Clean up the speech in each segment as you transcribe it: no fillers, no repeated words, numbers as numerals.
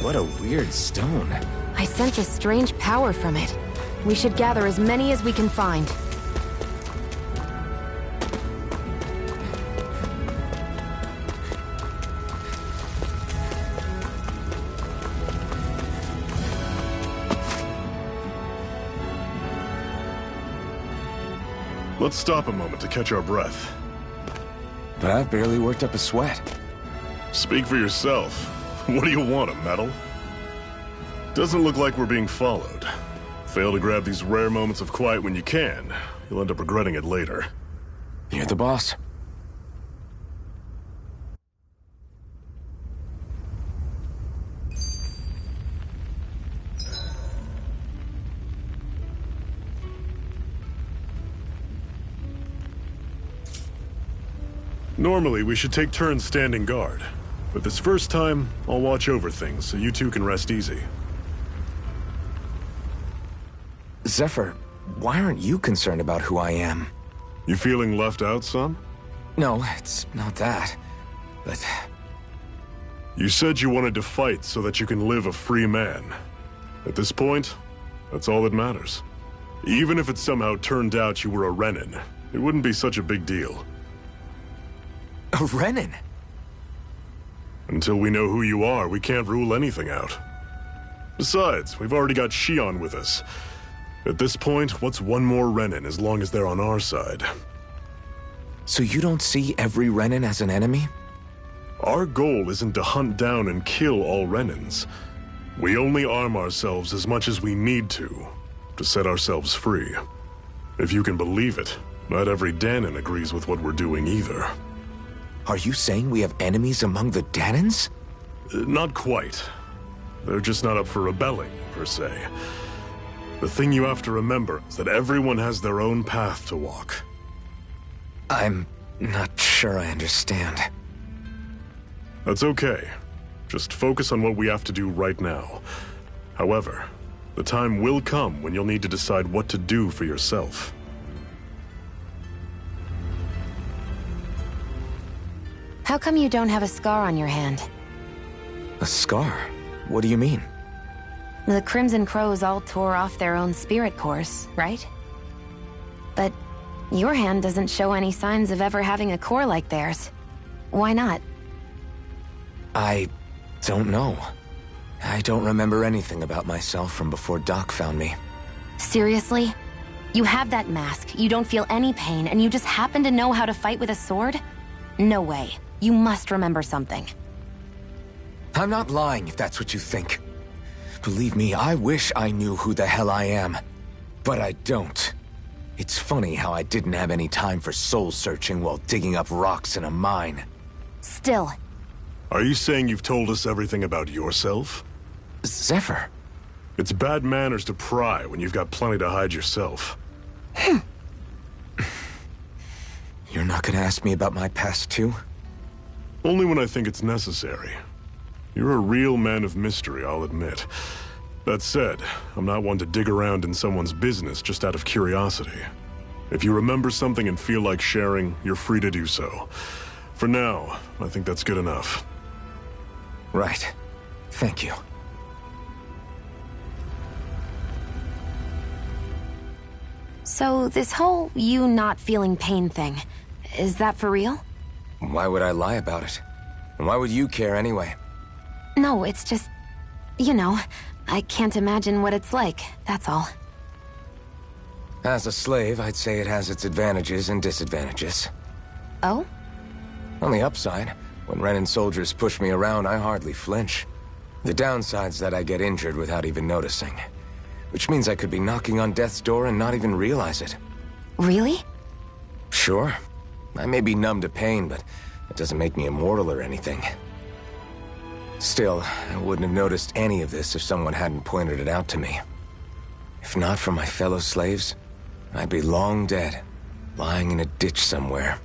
What a weird stone. I sense a strange power from it. We should gather as many as we can find. Let's stop a moment to catch our breath. But I've barely worked up a sweat. Speak for yourself. What do you want, a medal? Doesn't look like we're being followed. Fail to grab these rare moments of quiet when you can. You'll end up regretting it later. You're the boss. Normally, we should take turns standing guard. But this first time, I'll watch over things so you two can rest easy. Zephyr, why aren't you concerned about who I am? You feeling left out, son? No, it's not that. But You said you wanted to fight so that you can live a free man. At this point, that's all that matters. Even if it somehow turned out you were a Renin, it wouldn't be such a big deal. a Renin? Until we know who you are, we can't rule anything out. Besides, we've already got Shion with us. At this point, what's one more Renin as long as they're on our side? So you don't see every Renin as an enemy? Our goal isn't to hunt down and kill all Renins. We only arm ourselves as much as we need to set ourselves free. If you can believe it, not every Danon agrees with what we're doing either. Are you saying we have enemies among the Danons? Not quite. They're just not up for rebelling, per se. The thing you have to remember is that everyone has their own path to walk. I'm not sure I understand. That's okay. Just focus on what we have to do right now. However, the time will come when you'll need to decide what to do for yourself. How come you don't have a scar on your hand? A scar? What do you mean? The Crimson Crows all tore off their own spirit cores, right? But your hand doesn't show any signs of ever having a core like theirs. Why not? I don't know. I don't remember anything about myself from before Doc found me. Seriously? You have that mask, you don't feel any pain, and you just happen to know how to fight with a sword? No way. You must remember something. I'm not lying if that's what you think. Believe me, I wish I knew who the hell I am. But I don't. It's funny how I didn't have any time for soul searching while digging up rocks in a mine. Still. Are you saying you've told us everything about yourself? Zephyr. It's bad manners to pry when you've got plenty to hide yourself. You're not gonna ask me about my past too? Only when I think it's necessary. You're a real man of mystery, I'll admit. That said, I'm not one to dig around in someone's business just out of curiosity. If you remember something and feel like sharing, you're free to do so. For now, I think that's good enough. Right. Thank you. So this whole you not feeling pain thing, is that for real? Why would I lie about it? And why would you care anyway? No, it's just... you know, I can't imagine what it's like, that's all. As a slave, I'd say it has its advantages and disadvantages. Oh? On the upside, when Renin soldiers push me around, I hardly flinch. The downside's that I get injured without even noticing. Which means I could be knocking on death's door and not even realize it. Really? Sure. I may be numb to pain, but it doesn't make me immortal or anything. Still, I wouldn't have noticed any of this if someone hadn't pointed it out to me. If not for my fellow slaves, I'd be long dead, lying in a ditch somewhere.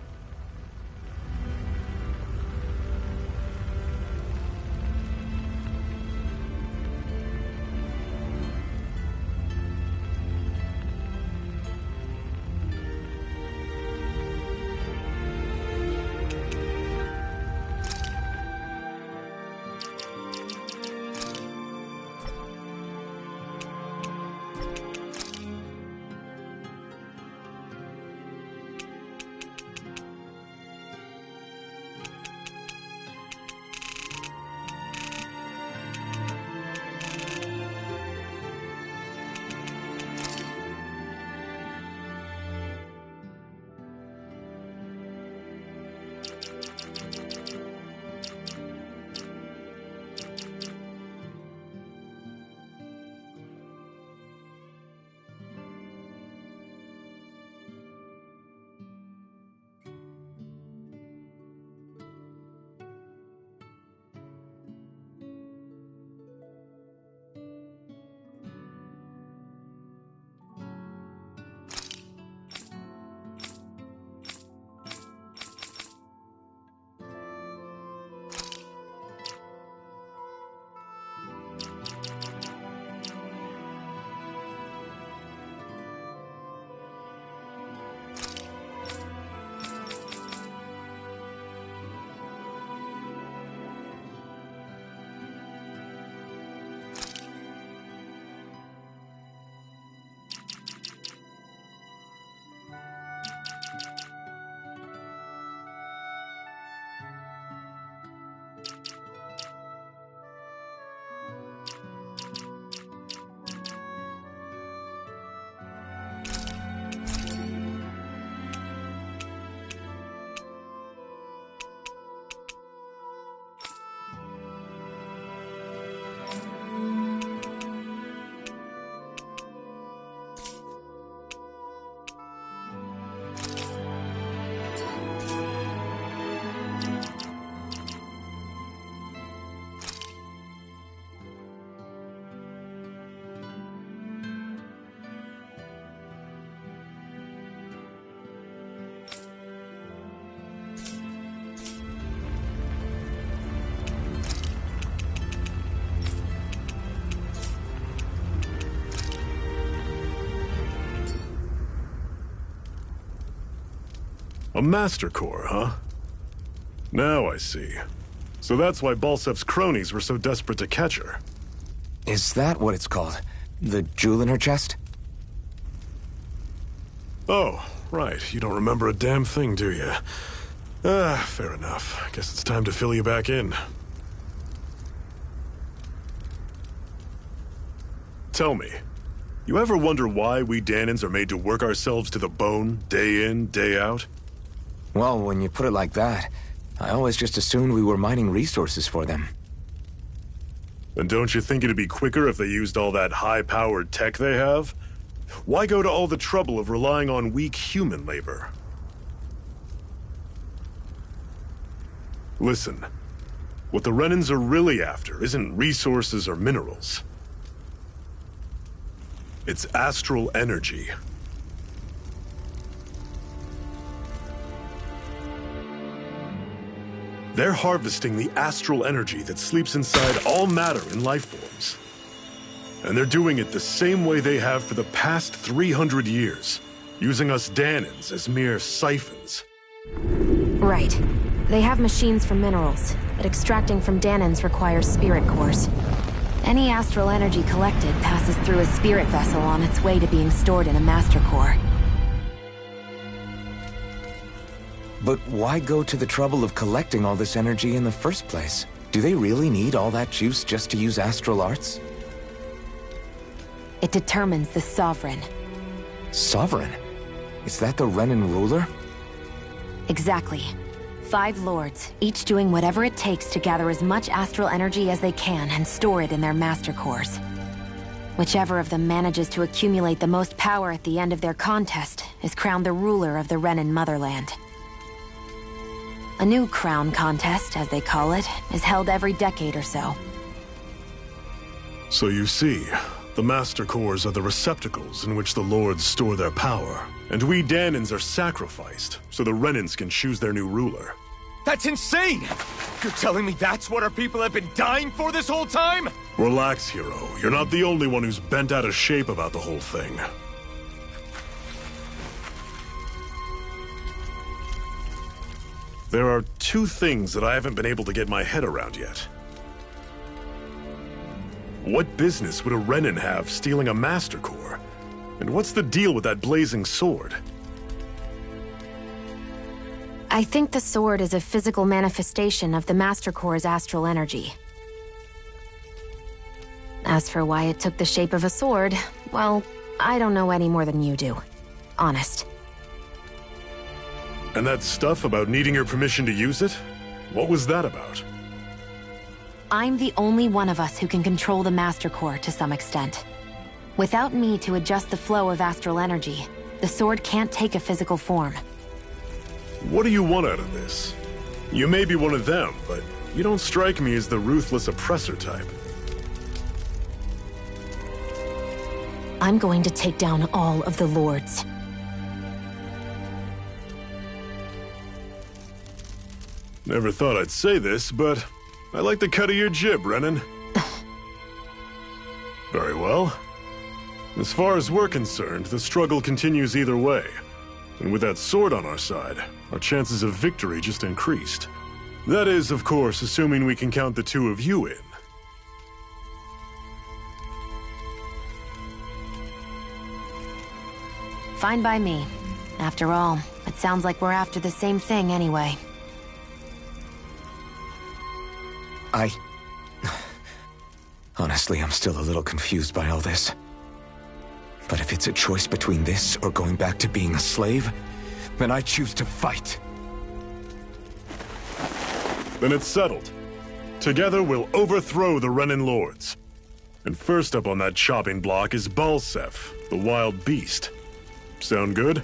Master Core, huh? Now I see. So that's why Balsef's cronies were so desperate to catch her. Is that what it's called? The jewel in her chest? Oh, right. You don't remember a damn thing, do you? Fair enough. Guess it's time to fill you back in. Tell me, you ever wonder why we Dahnans are made to work ourselves to the bone, day in, day out? Well, when you put it like that, I always just assumed we were mining resources for them. And don't you think it'd be quicker if they used all that high-powered tech they have? Why go to all the trouble of relying on weak human labor? Listen, what the Renans are really after isn't resources or minerals. It's astral energy. They're harvesting the astral energy that sleeps inside all matter in life forms. And they're doing it the same way they have for the past 300 years, using us Dahnans as mere siphons. Right. They have machines for minerals, but extracting from Dahnans requires spirit cores. Any astral energy collected passes through a spirit vessel on its way to being stored in a master core. But why go to the trouble of collecting all this energy in the first place? Do they really need all that juice just to use astral arts? It determines the Sovereign. Sovereign? Is that the Renan ruler? Exactly. 5 lords, each doing whatever it takes to gather as much astral energy as they can and store it in their master cores. Whichever of them manages to accumulate the most power at the end of their contest is crowned the ruler of the Renan motherland. A new crown contest, as they call it, is held every decade or so. So you see, the Master Cores are the receptacles in which the Lords store their power. And we Dahnans are sacrificed, so the Renans can choose their new ruler. That's insane! You're telling me that's what our people have been dying for this whole time? Relax, hero. You're not the only one who's bent out of shape about the whole thing. There are 2 things that I haven't been able to get my head around yet. What business would a Renan have stealing a Master Core? And what's the deal with that blazing sword? I think the sword is a physical manifestation of the Master Core's astral energy. As for why it took the shape of a sword, well, I don't know any more than you do. Honest. And that stuff about needing your permission to use it? What was that about? I'm the only one of us who can control the Master Core to some extent. Without me to adjust the flow of astral energy, the sword can't take a physical form. What do you want out of this? You may be one of them, but you don't strike me as the ruthless oppressor type. I'm going to take down all of the lords. Never thought I'd say this, but I like the cut of your jib, Renan. Very well. As far as we're concerned, the struggle continues either way. And with that sword on our side, our chances of victory just increased. That is, of course, assuming we can count the 2 of you in. Fine by me. After all, it sounds like we're after the same thing anyway. Honestly, I'm still a little confused by all this. But if it's a choice between this or going back to being a slave, then I choose to fight. Then it's settled. Together we'll overthrow the Renan Lords. And first up on that chopping block is Balsef, the wild beast. Sound good?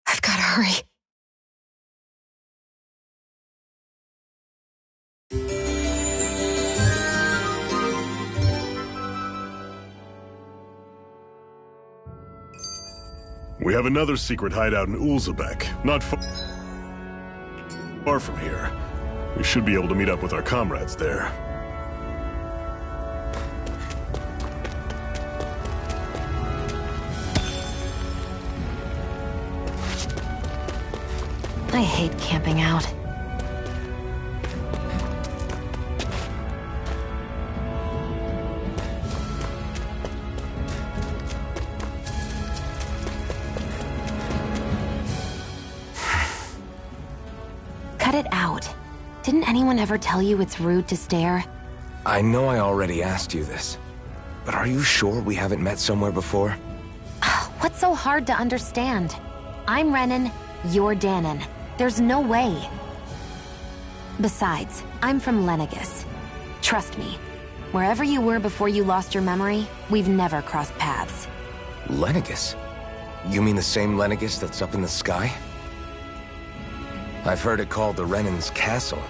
I've gotta hurry. We have another secret hideout in Ulzebek, not far from here. We should be able to meet up with our comrades there. I hate camping out. Cut it out. Didn't anyone ever tell you it's rude to stare? I know I already asked you this, but are you sure we haven't met somewhere before? What's so hard to understand? I'm Renan, you're Danon. There's no way. Besides, I'm from Lenegis. Trust me, wherever you were before you lost your memory, we've never crossed paths. Lenegis? You mean the same Lenegis that's up in the sky? I've heard it called the Renan's Castle,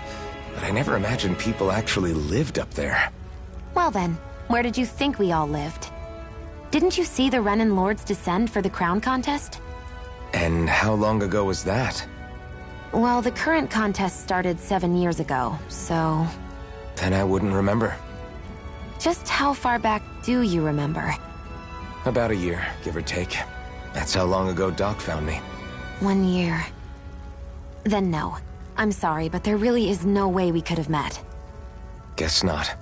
but I never imagined people actually lived up there. Well then, where did you think we all lived? Didn't you see the Renan Lords descend for the crown contest? And how long ago was that? Well, the current contest started 7 years ago, so... Then I wouldn't remember. Just how far back do you remember? About a year, give or take. That's how long ago Doc found me. 1 year. Then no. I'm sorry, but there really is no way we could have met. Guess not.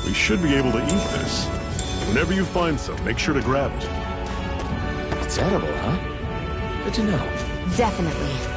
We should be able to eat this. Whenever you find some, make sure to grab it. It's edible, huh? Good to know. Definitely.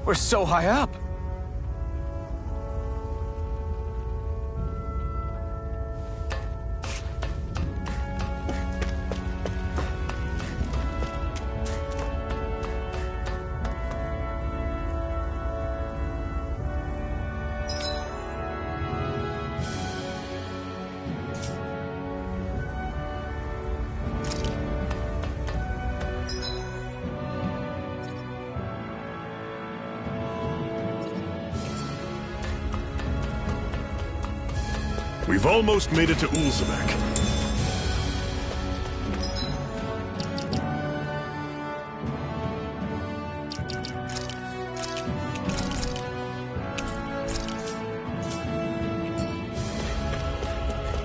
We're so high up. We've almost made it to Ulzebek.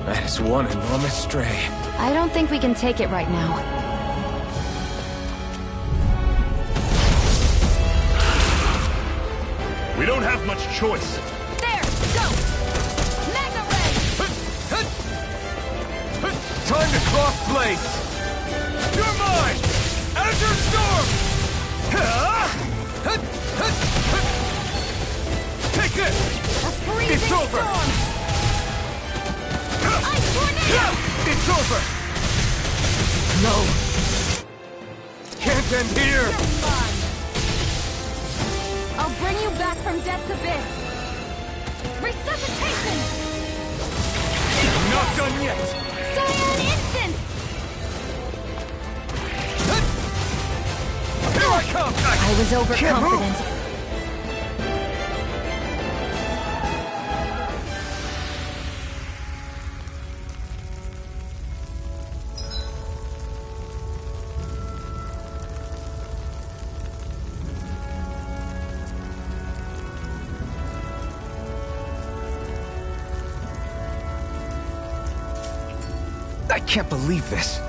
That is one enormous stray. I don't think we can take it right now. We don't have much choice. There! Go! Magna Ray! Time to cross blades! You're mine! Azure Storm! Take this! A freezing It's over! storm! Ice tornado! It's over! No! Can't end here! You're mine! I'll bring you back from Death's Abyss! I come! I was overconfident. I can't believe this.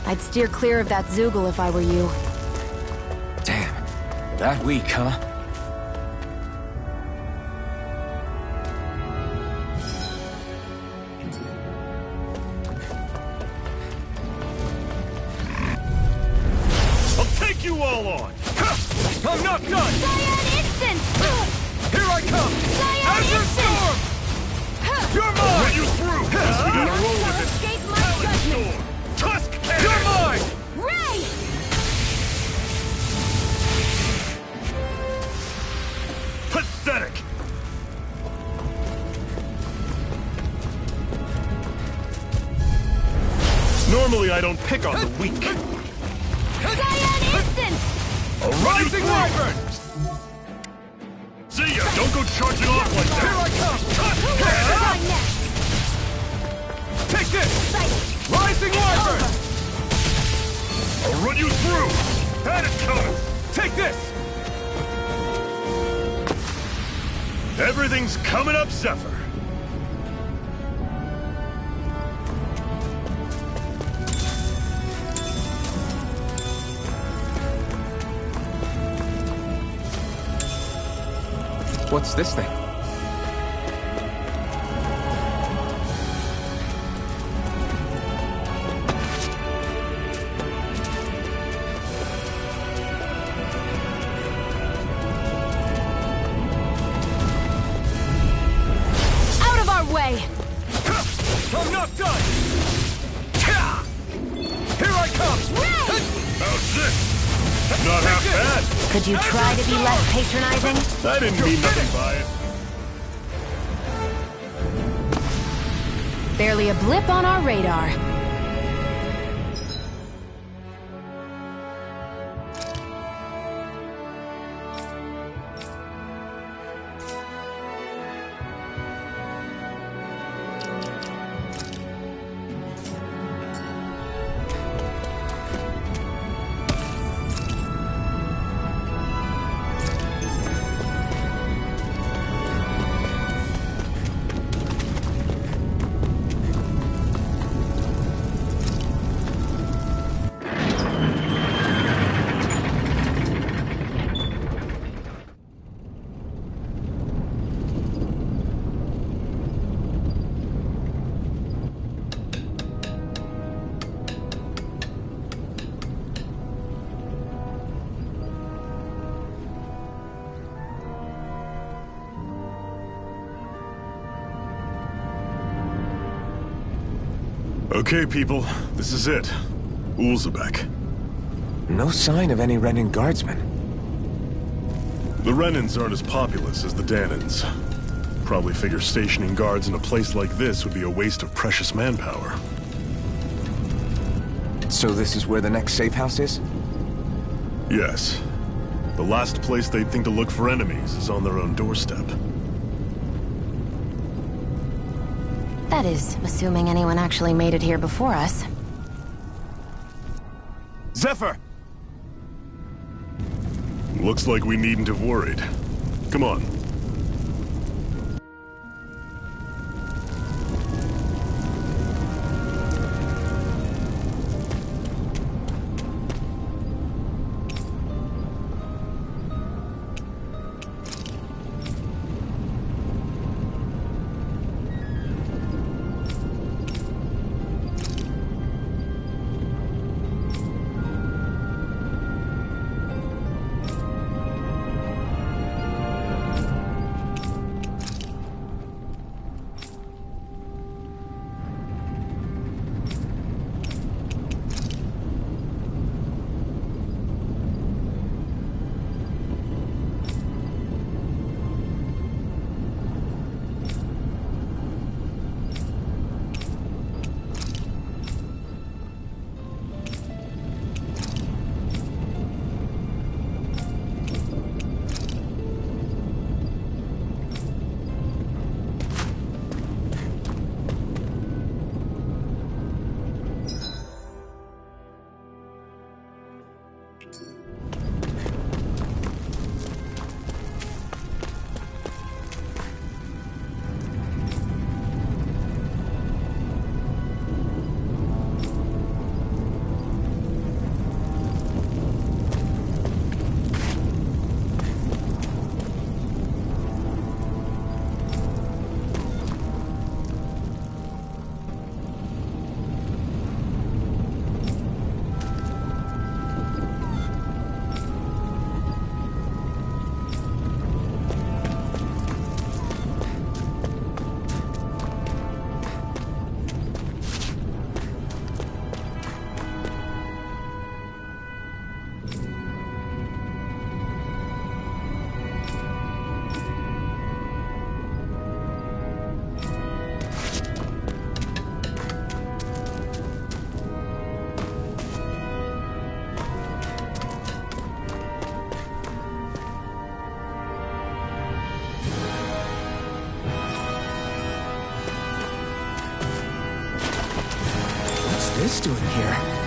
I'd steer clear of that Zoogle if I were you. Damn. That weak, huh? I'll take you all on! I'm not done! Cyan Instant! Here I come! Cyan Azure Instant! Storm! You're mine! Let you through! We gotta roll with it! Escape my judgment! Storm! Tusk Cannon! You're mine! Ray! Pathetic! Normally I don't pick on the weak. Cyan Instant! A rising wyvern! See ya! Don't go charging off like Here that! I come! Who wants to die next? Take this! Fight! Rising wyvern! I'll run you through! Had it coming! Take this! Everything's coming up, Zephyr! What's this thing? Out of our way! I'm not done! Here I come! Ray! How's this? Not half bad! Could you try to be less patronizing? I didn't mean nothing by it. Barely a blip on our radar. Okay, people, this is it. Ulzebek. No sign of any Renan guardsmen. The Renans aren't as populous as the Danans. Probably figure stationing guards in a place like this would be a waste of precious manpower. So this is where the next safe house is? Yes. The last place they'd think to look for enemies is on their own doorstep. That is, assuming anyone actually made it here before us. Zephyr! Looks like we needn't have worried. Come on. this doing here?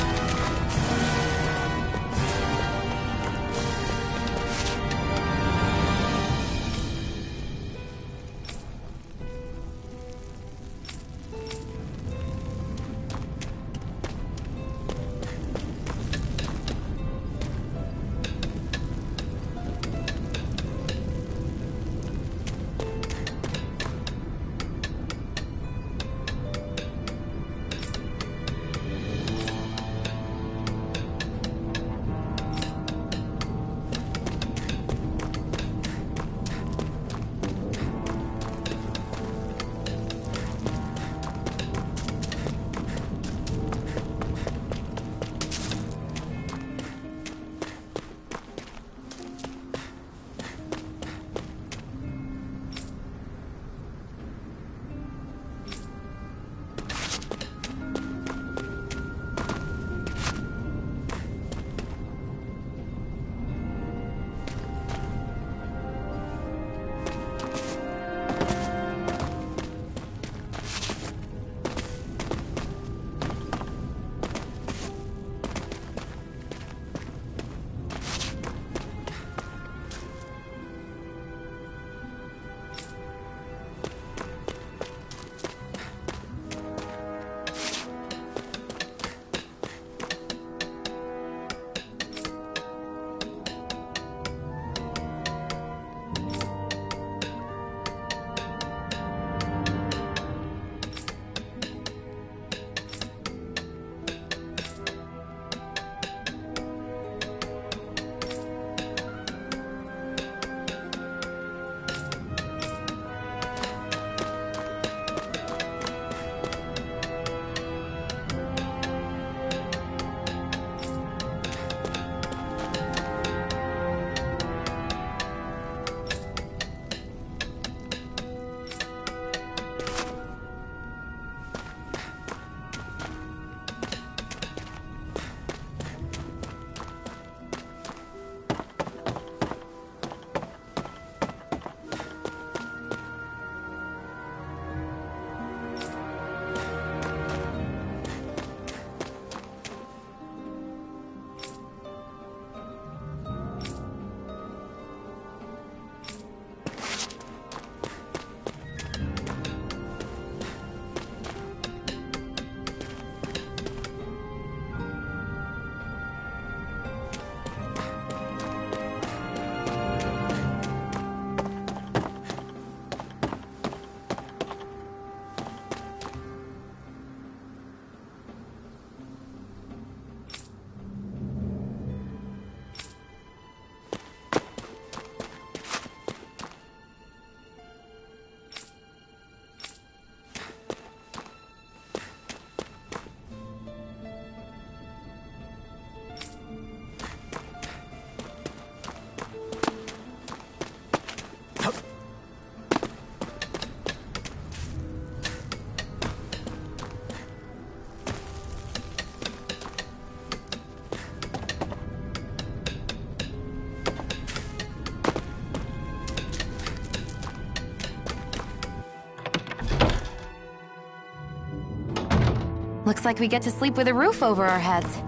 Looks like we get to sleep with a roof over our heads.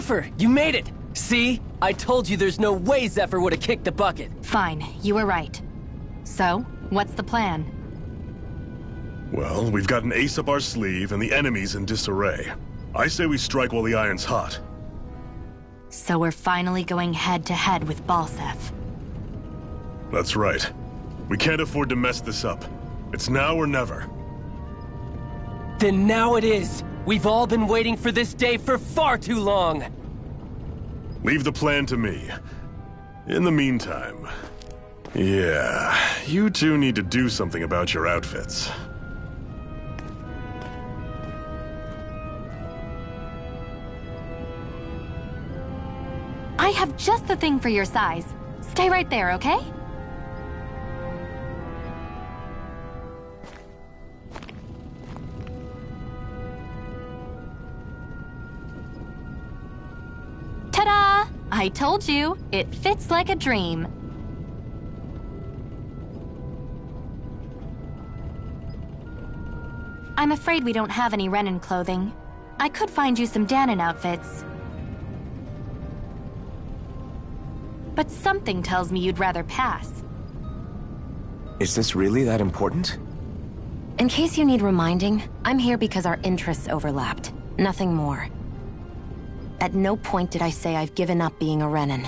Zephyr, you made it! See? I told you there's no way Zephyr would have kicked the bucket. Fine, you were right. So, what's the plan? Well, we've got an ace up our sleeve and the enemy's in disarray. I say we strike while the iron's hot. So we're finally going head-to-head with Balseph. That's right. We can't afford to mess this up. It's now or never. Then now it is! We've all been waiting for this day for far too long! Leave the plan to me. In the meantime... yeah, you two need to do something about your outfits. I have just the thing for your size. Stay right there, okay? Ta-da! I told you, it fits like a dream. I'm afraid we don't have any Renan clothing. I could find you some Dahnan outfits. But something tells me you'd rather pass. Is this really that important? In case you need reminding, I'm here because our interests overlapped. Nothing more. At no point did I say I've given up being a Renan.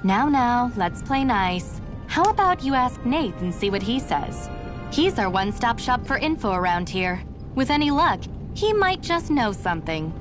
Now, let's play nice. How about you ask Nate and see what he says? He's our one-stop shop for info around here. With any luck, he might just know something.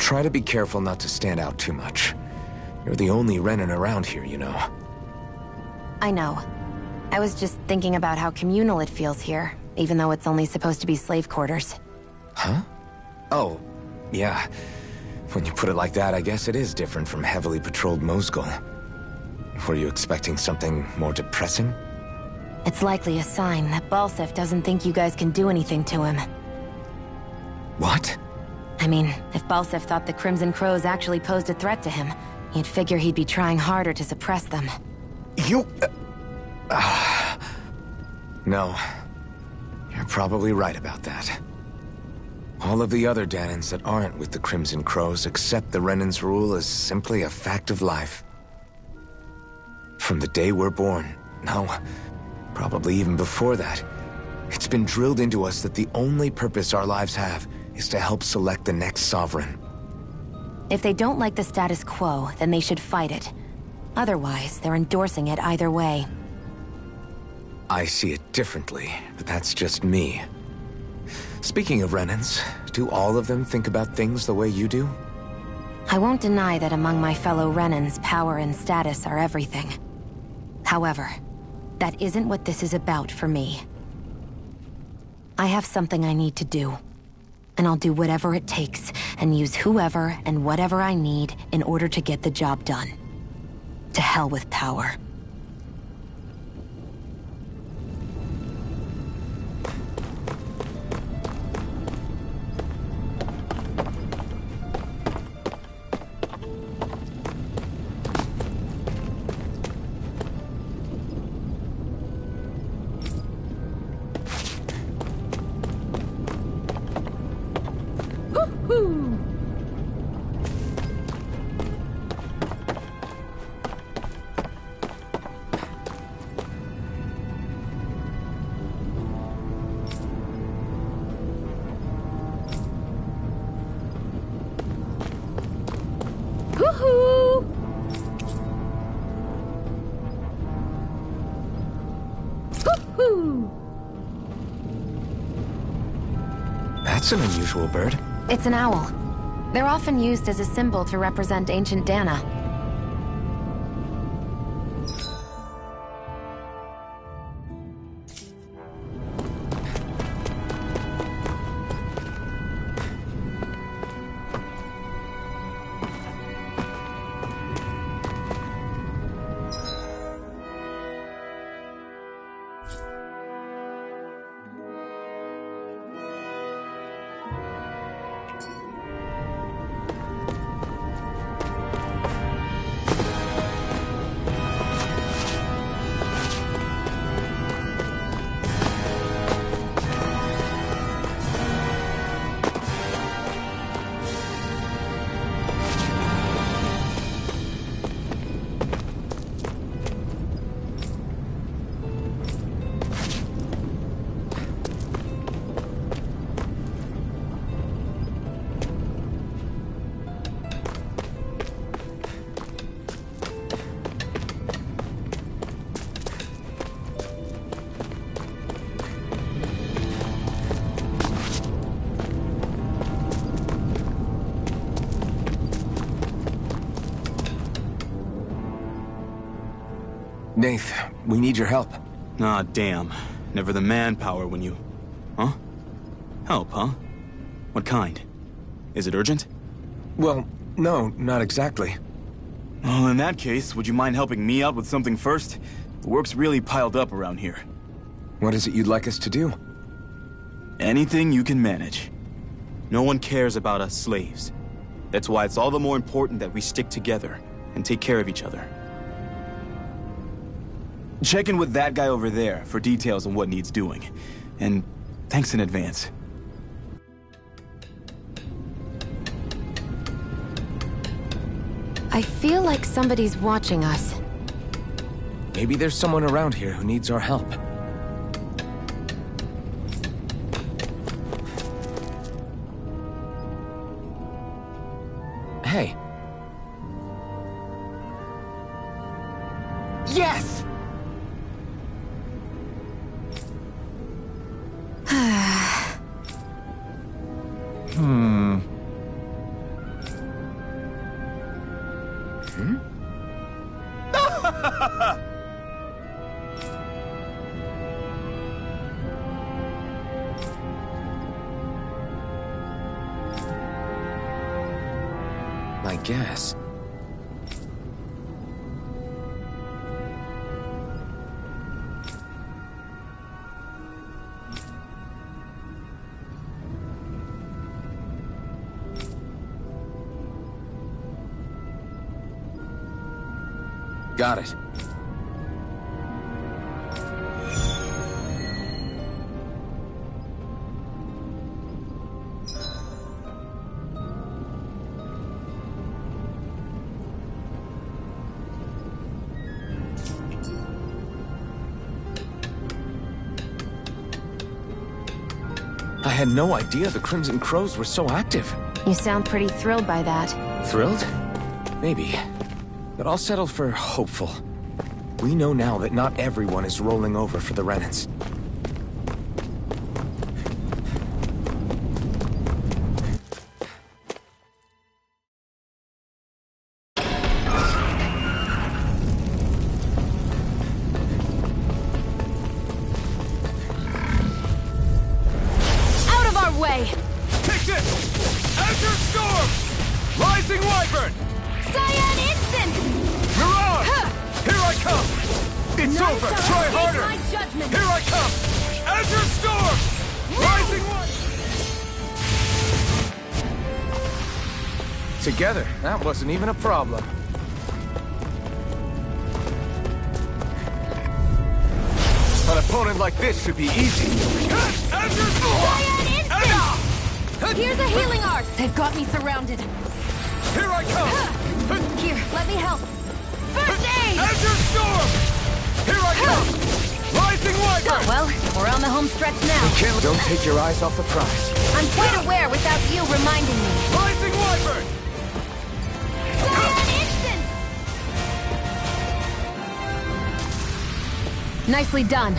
Try to be careful not to stand out too much. You're the only Renan around here, you know. I know. I was just thinking about how communal it feels here, even though it's only supposed to be slave quarters. Huh? Oh, yeah. When you put it like that, I guess it is different from heavily patrolled Mosgul. Were you expecting something more depressing? It's likely a sign that Balsef doesn't think you guys can do anything to him. What? I mean, if Balsef thought the Crimson Crows actually posed a threat to him, you'd figure he'd be trying harder to suppress them. You... No. You're probably right about that. All of the other Danans that aren't with the Crimson Crows accept the Renan's rule as simply a fact of life. From the day we're born, no, probably even before that, it's been drilled into us that the only purpose our lives have is to help select the next sovereign. If they don't like the status quo, then they should fight it. Otherwise, they're endorsing it either way. I see it differently, but that's just me. Speaking of Renans, do all of them think about things the way you do? I won't deny that among my fellow Renans, power and status are everything. However, that isn't what this is about for me. I have something I need to do. And I'll do whatever it takes, and use whoever and whatever I need in order to get the job done. To hell with power. That's an unusual bird. It's an owl. They're often used as a symbol to represent ancient Dana. Nath, we need your help. Ah, damn. Never the manpower when you... Huh? Help, huh? What kind? Is it urgent? Well, no, not exactly. Well, in that case, would you mind helping me out with something first? The work's really piled up around here. What is it you'd like us to do? Anything you can manage. No one cares about us slaves. That's why it's all the more important that we stick together and take care of each other. Check in with that guy over there for details on what needs doing. And thanks in advance. I feel like somebody's watching us. Maybe there's someone around here who needs our help. Hey. Yes! I guess. Got it. I had no idea the Crimson Crows were so active. You sound pretty thrilled by that. Thrilled? Maybe. But I'll settle for hopeful. We know now that not everyone is rolling over for the Renans. Out of our way! Take this! Azure Storm! Rising Wyvern! Cyan Instant! Mirage! Here I come! It's None over! shall Try escape harder! my judgment. Here I come! Azure Storm! Rising Wyvern! Together, that wasn't even a problem. An opponent like this should be easy. Azure Storm! Cyan Instant! Here's a healing art! They've got me surrounded. Here I come! Here, let me help. First aid! Azure Storm! Here I come! Rising Wyvern! Well, we're on the home stretch now. Don't take your eyes off the prize. I'm quite aware without you reminding me. Rising Wyvern! Cyan Instant! Nicely done.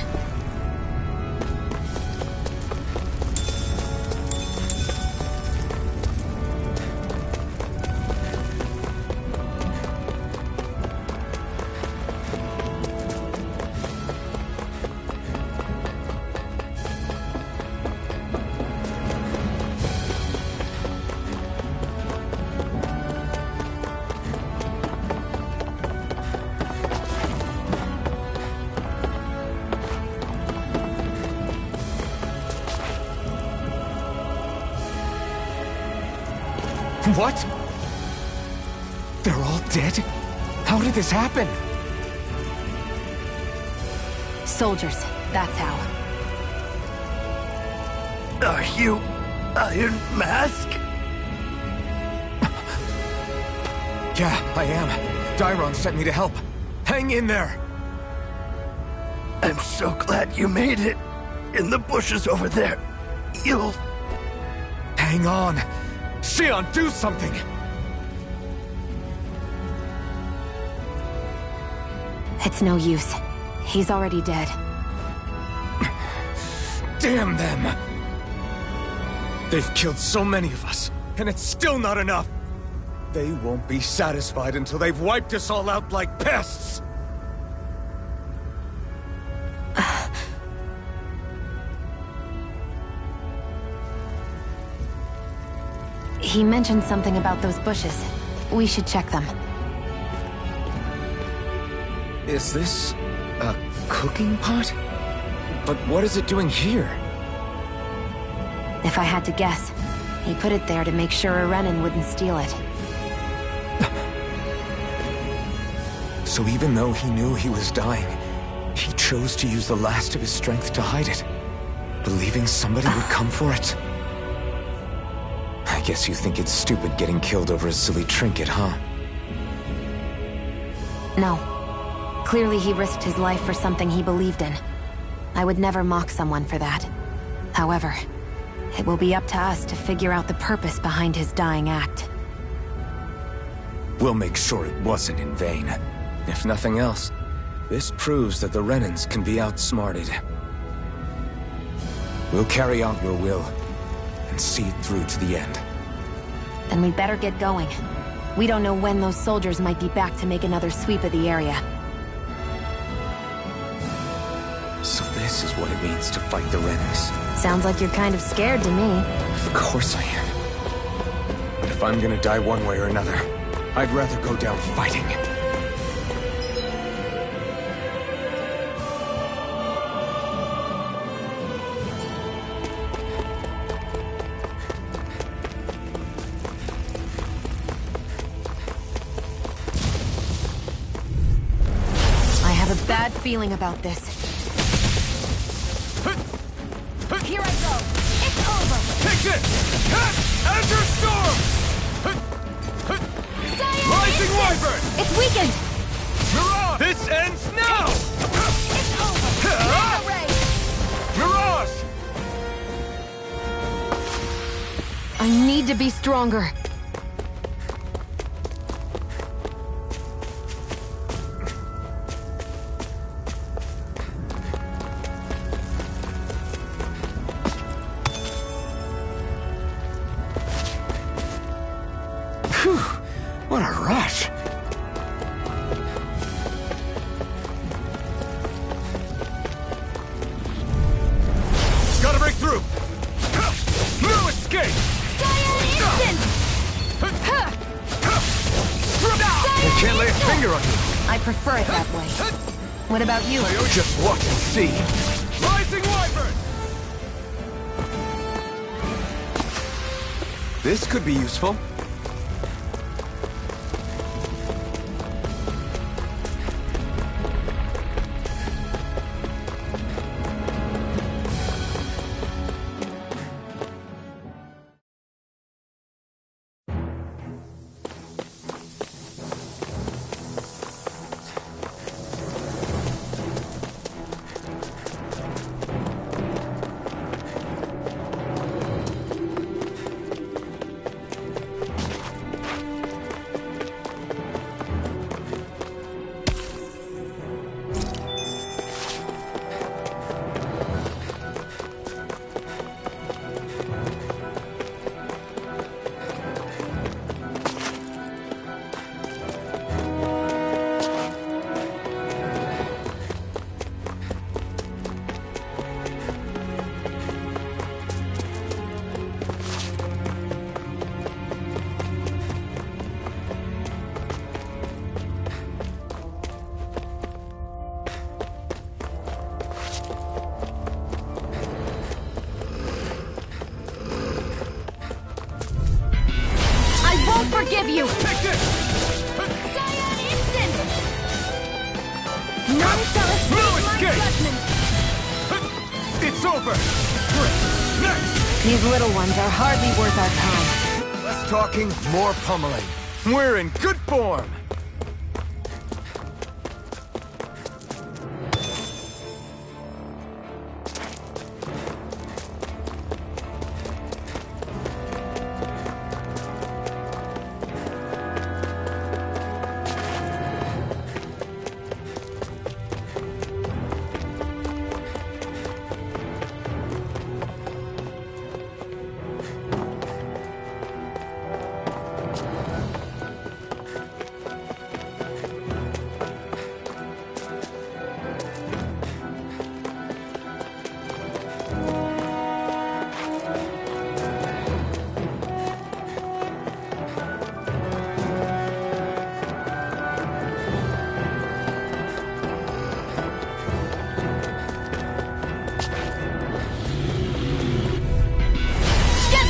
What? They're all dead? How did this happen? Soldiers, that's how. Are you Iron Mask? Yeah, I am. Dairon sent me to help. Hang in there! I'm so glad you made it. In the bushes over there. You'll... Hang on! Xion, do something! It's no use. He's already dead. Damn them! They've killed so many of us, and it's still not enough! They won't be satisfied until they've wiped us all out like pests! He mentioned something about those bushes. We should check them. Is this a cooking pot? But what is it doing here? If I had to guess, he put it there to make sure a Renan wouldn't steal it. So even though he knew he was dying, he chose to use the last of his strength to hide it, believing somebody would come for it. I guess you think it's stupid getting killed over a silly trinket, huh? No. Clearly he risked his life for something he believed in. I would never mock someone for that. However, it will be up to us to figure out the purpose behind his dying act. We'll make sure it wasn't in vain. If nothing else, this proves that the Renans can be outsmarted. We'll carry out your will, and see it through to the end. Then we'd better get going. We don't know when those soldiers might be back to make another sweep of the area. So this is what it means to fight the Renners. Sounds like you're kind of scared to me. Of course I am. But if I'm gonna die one way or another, I'd rather go down fighting. I have a bad feeling about this. Here I go! It's over! Take this! Enter Storm! Rising Wyvern! It's weakened! Mirage! This ends now! It's over! Mega Ray! Mirage! I need to be stronger. Phew, what a rush. Gotta break through! No escape! Instant! I can't lay a finger on you. I prefer it that way. What about you? Just watch and see. Rising Wyvern! This could be useful. Forgive you! Take this! Scion Instant! None shall escape No my escape! judgment! It's over! Next! These little ones are hardly worth our time. Less talking, more pummeling. We're in good form.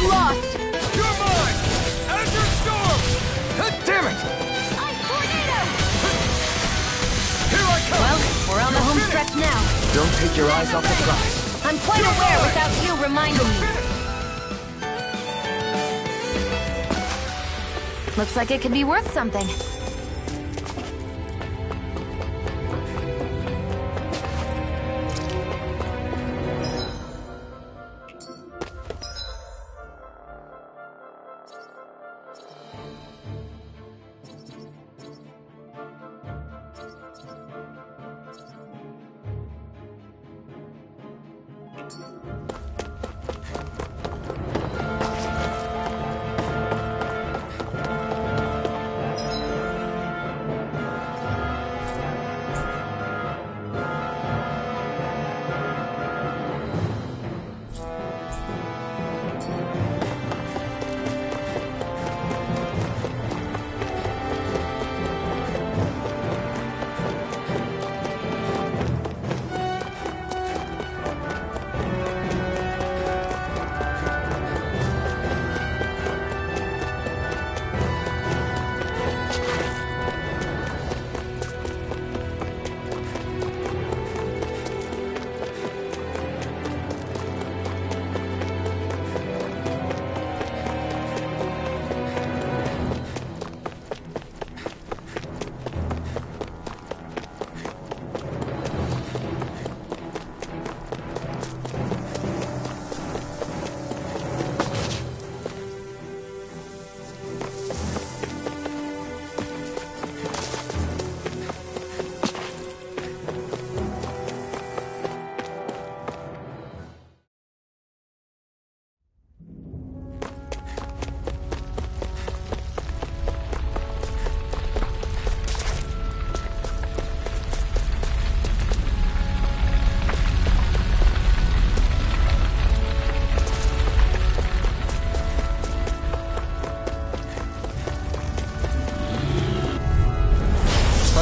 Lost! You're mine! Enter Storm! Damn it! Ice Tornado! Here I come! Well, we're on the home stretch now. Don't take your eyes off the prize. I'm quite aware without you reminding me. Looks like it could be worth something.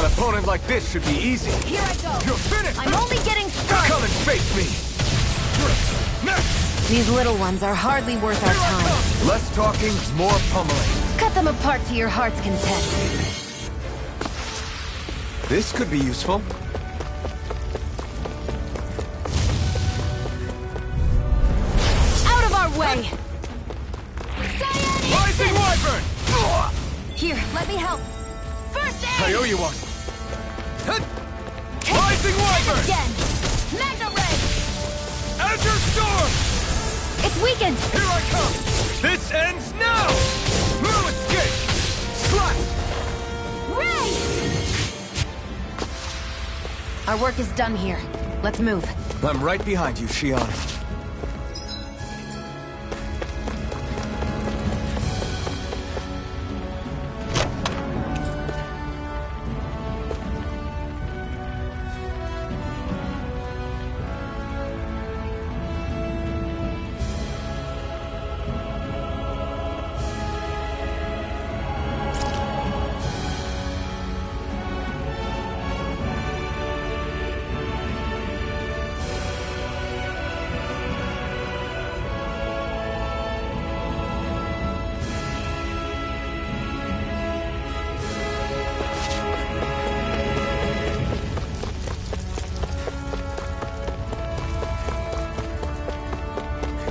An opponent like this should be easy. Here I go. You're finished! I'm only getting started. Come and face me! These little ones are hardly worth our time. Less talking, more pummeling. Cut them apart to your heart's content. This could be useful. Out of our way! Rising Wyvern! Here, let me help. First aid! I owe you one. Rising Wyvern! Again! Magna Ray! Azure Storm! It's weakened! Here I come! This ends now! No escape! Slap! Ray! Our work is done here. Let's move. I'm right behind you, Shion.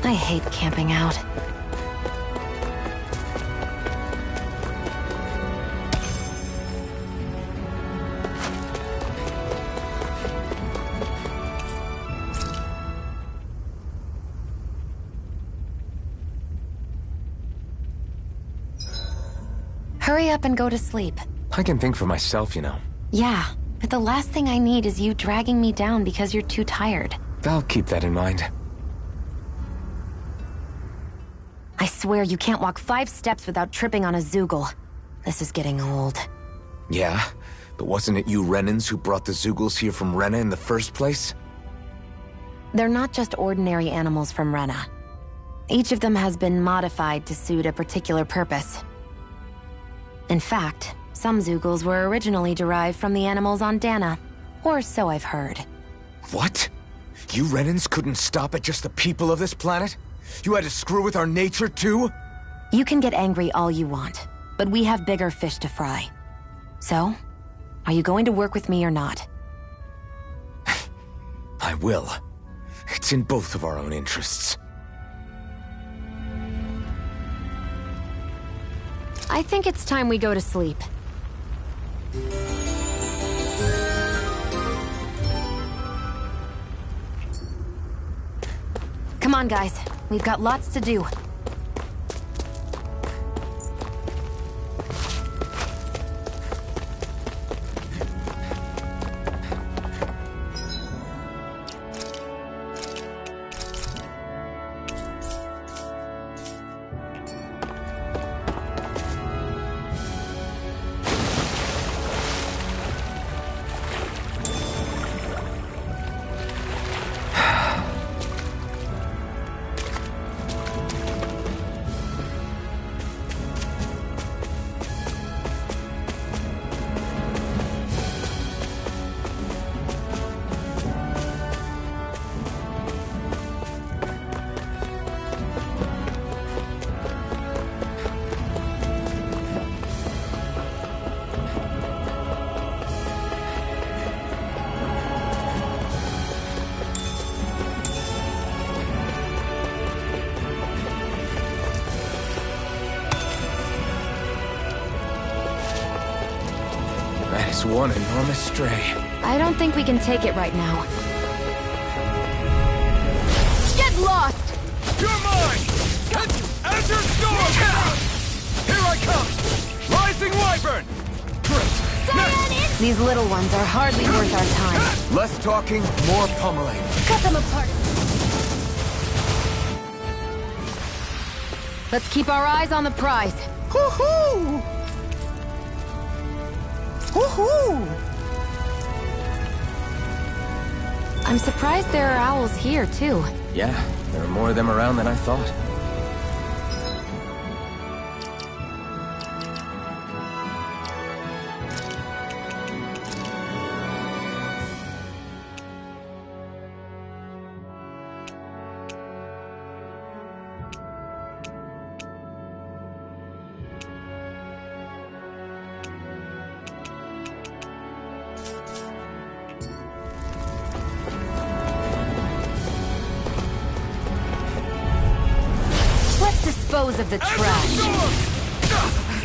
I hate camping out. Hurry up and go to sleep. I can think for myself, you know. Yeah, but the last thing I need is you dragging me down because you're too tired. I'll keep that in mind. I swear you can't walk 5 steps without tripping on a Zoogle. This is getting old. Yeah? But wasn't it you Renans who brought the Zoogles here from Rena in the first place? They're not just ordinary animals from Rena. Each of them has been modified to suit a particular purpose. In fact, some Zoogles were originally derived from the animals on Dana. Or so I've heard. What? You Renans couldn't stop at just the people of this planet? You had to screw with our nature, too? You can get angry all you want, but we have bigger fish to fry. So, are you going to work with me or not? I will. It's in both of our own interests. I think it's time we go to sleep. Come on, guys. We've got lots to do. That is one enormous stray. I don't think we can take it right now. Get lost! You're mine! Azure Storm! Here I come! Rising Wyvern! These little ones are hardly worth our time. Less talking, more pummeling. Cut them apart. Let's keep our eyes on the prize. Woohoo! Woohoo! I'm surprised there are owls here, too. Yeah, there are more of them around than I thought. dispose of the trash.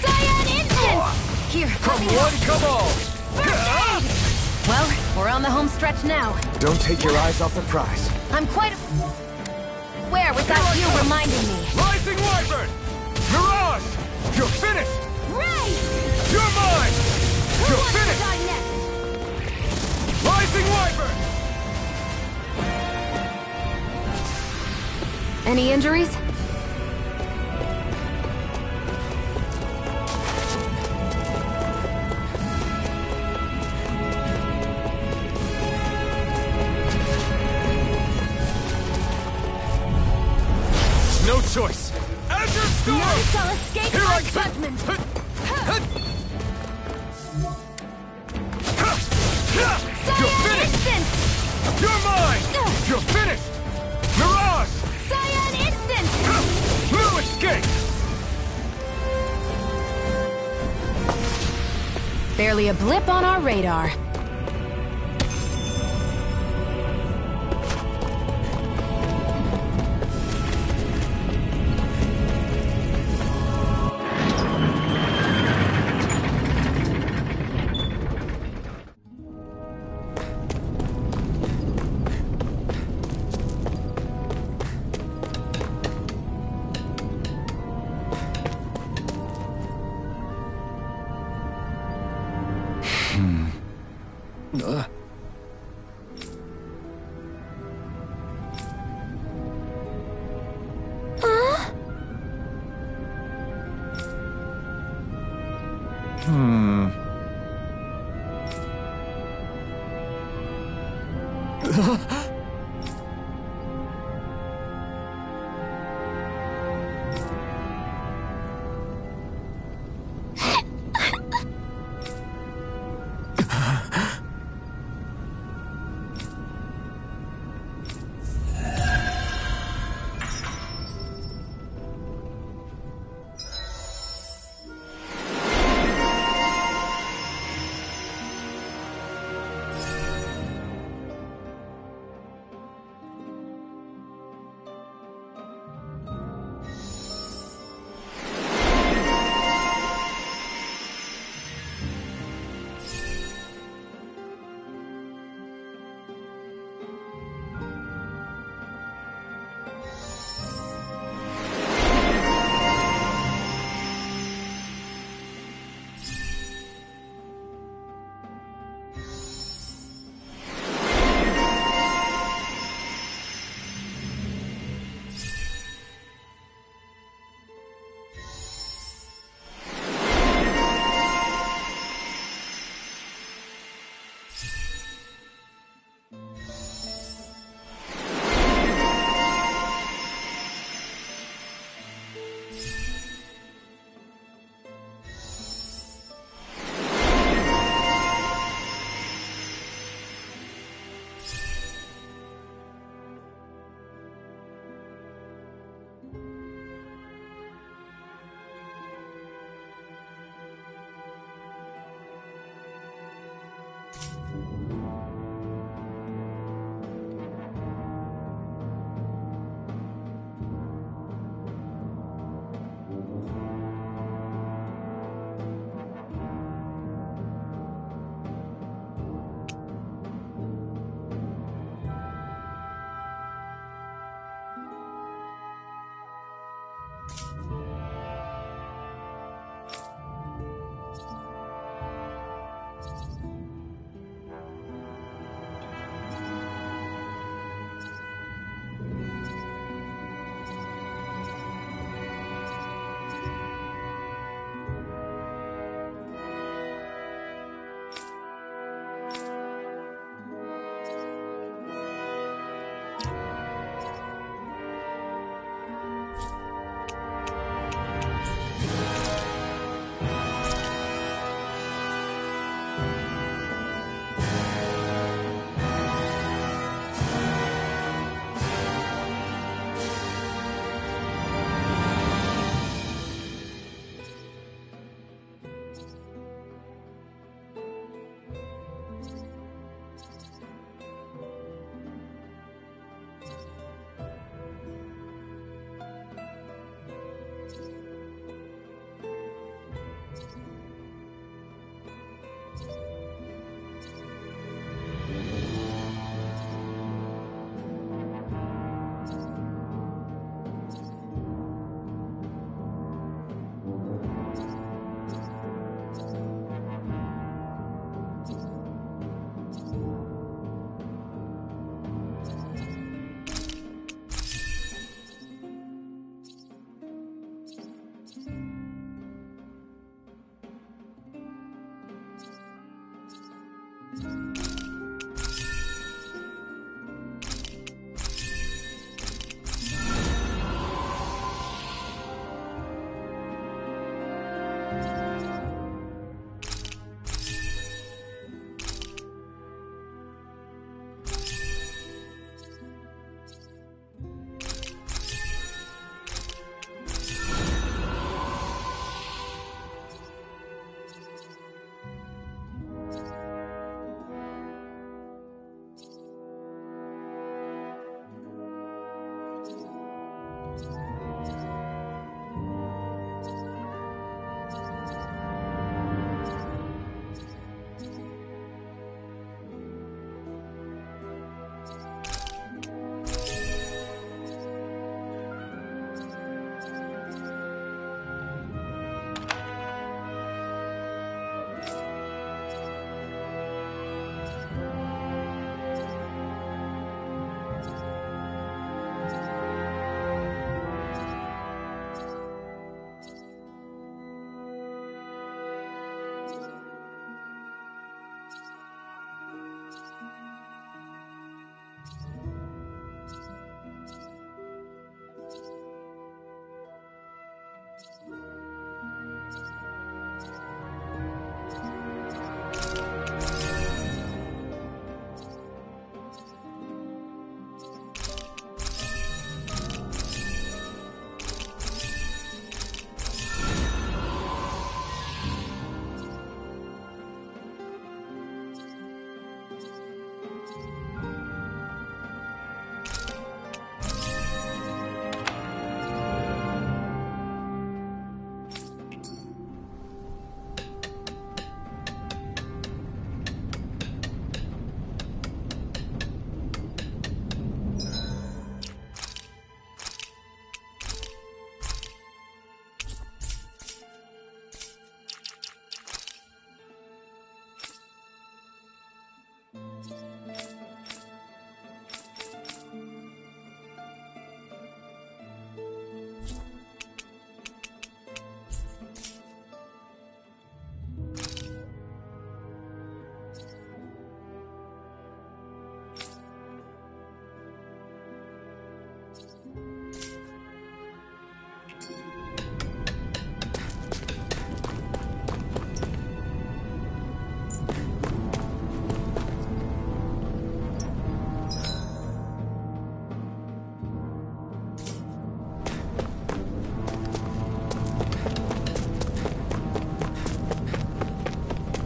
Cyan Instant! Here, Come one, come all! First aid! Well, we're on the home stretch now. Don't take your eyes off the prize. I'm quite aware without you reminding me. Rising Wyvern! Mirage! You're finished! Ray! You're mine! Who You're wants to finished! die next? Rising Wyvern! Any injuries? No choice! Azure Storm! None shall escape Here my I come! judgment! You're Cyan finished! Instant! You're mine! You're finished! Mirage! Cyan Instant! No escape! Barely a blip on our radar.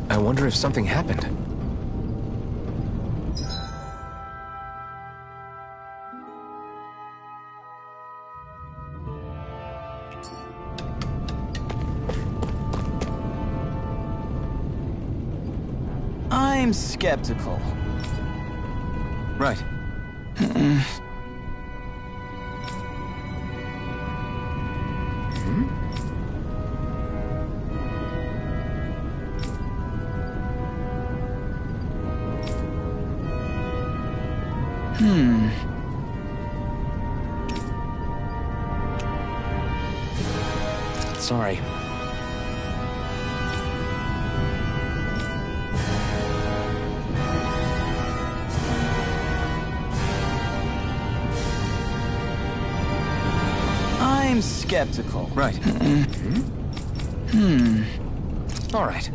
I wonder if something happened. I'm skeptical. Right. Sorry. I'm skeptical. Right. All right.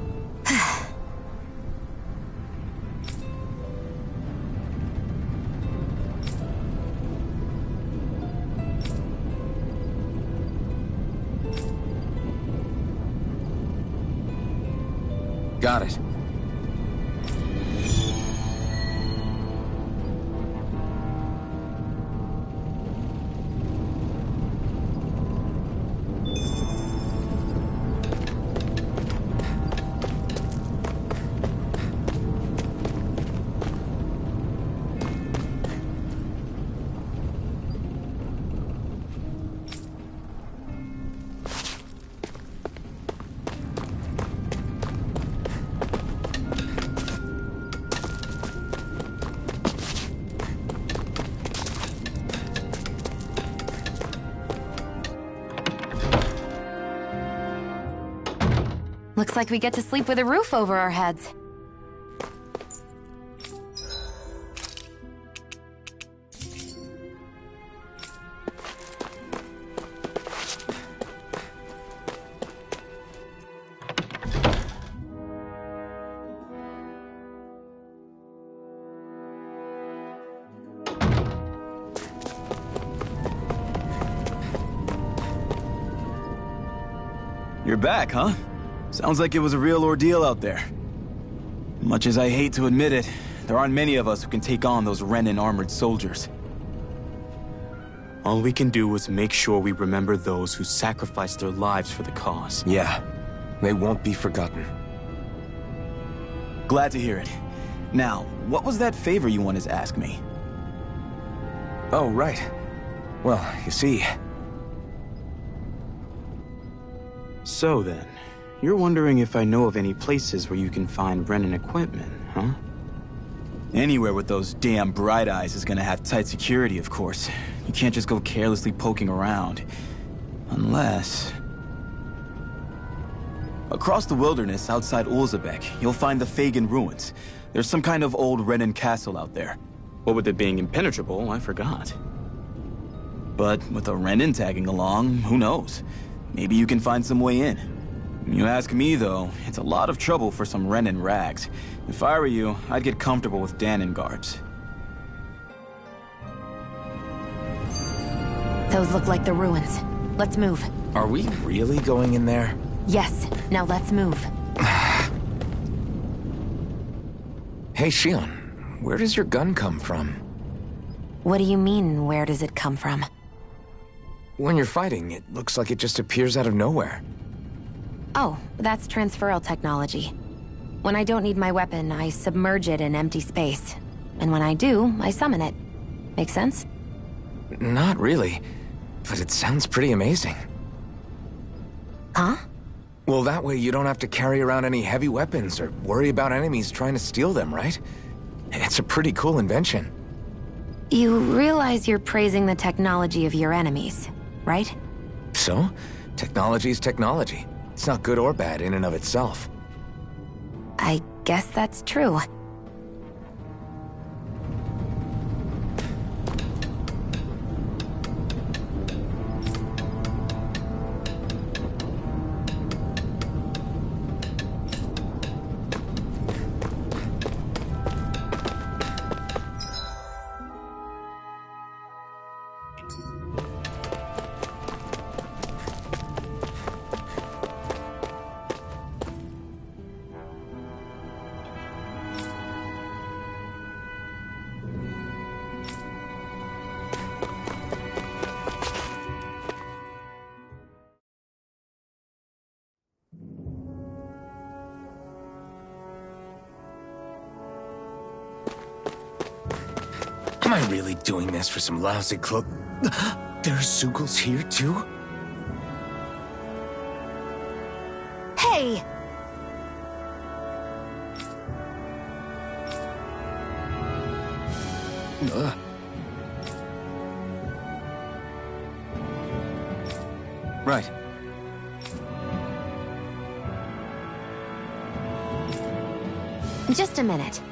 Got it. Looks like we get to sleep with a roof over our heads. back, huh? Sounds like it was a real ordeal out there. Much as I hate to admit it, there aren't many of us who can take on those Renan armored soldiers. All we can do is make sure we remember those who sacrificed their lives for the cause. Yeah, they won't be forgotten. Glad to hear it. Now, what was that favor you wanted to ask me? Oh, right. Well, you see... So then, you're wondering if I know of any places where you can find Renan equipment, huh? Anywhere with those damn bright eyes is gonna have tight security, of course. You can't just go carelessly poking around. Unless... Across the wilderness outside Ulzebek, you'll find the Fagin ruins. There's some kind of old Renan castle out there. What with it being impenetrable, I forgot. But with a Renan tagging along, who knows? Maybe you can find some way in. You ask me, though, it's a lot of trouble for some Renan rags. If I were you, I'd get comfortable with Danon guards. Those look like the ruins. Let's move. Are we really going in there? Yes, now let's move. Hey, Shion, where does your gun come from? What do you mean, where does it come from? When you're fighting, it looks like it just appears out of nowhere. Oh, that's transferal technology. When I don't need my weapon, I submerge it in empty space. And when I do, I summon it. Make sense? Not really, but it sounds pretty amazing. Huh? Well, that way you don't have to carry around any heavy weapons or worry about enemies trying to steal them, right? It's a pretty cool invention. You realize you're praising the technology of your enemies, right? So, technology's technology. It's not good or bad in and of itself. I guess that's true. Am I really doing this for some lousy cloak? There's Zeugles here, too? Hey! Right. Just a minute.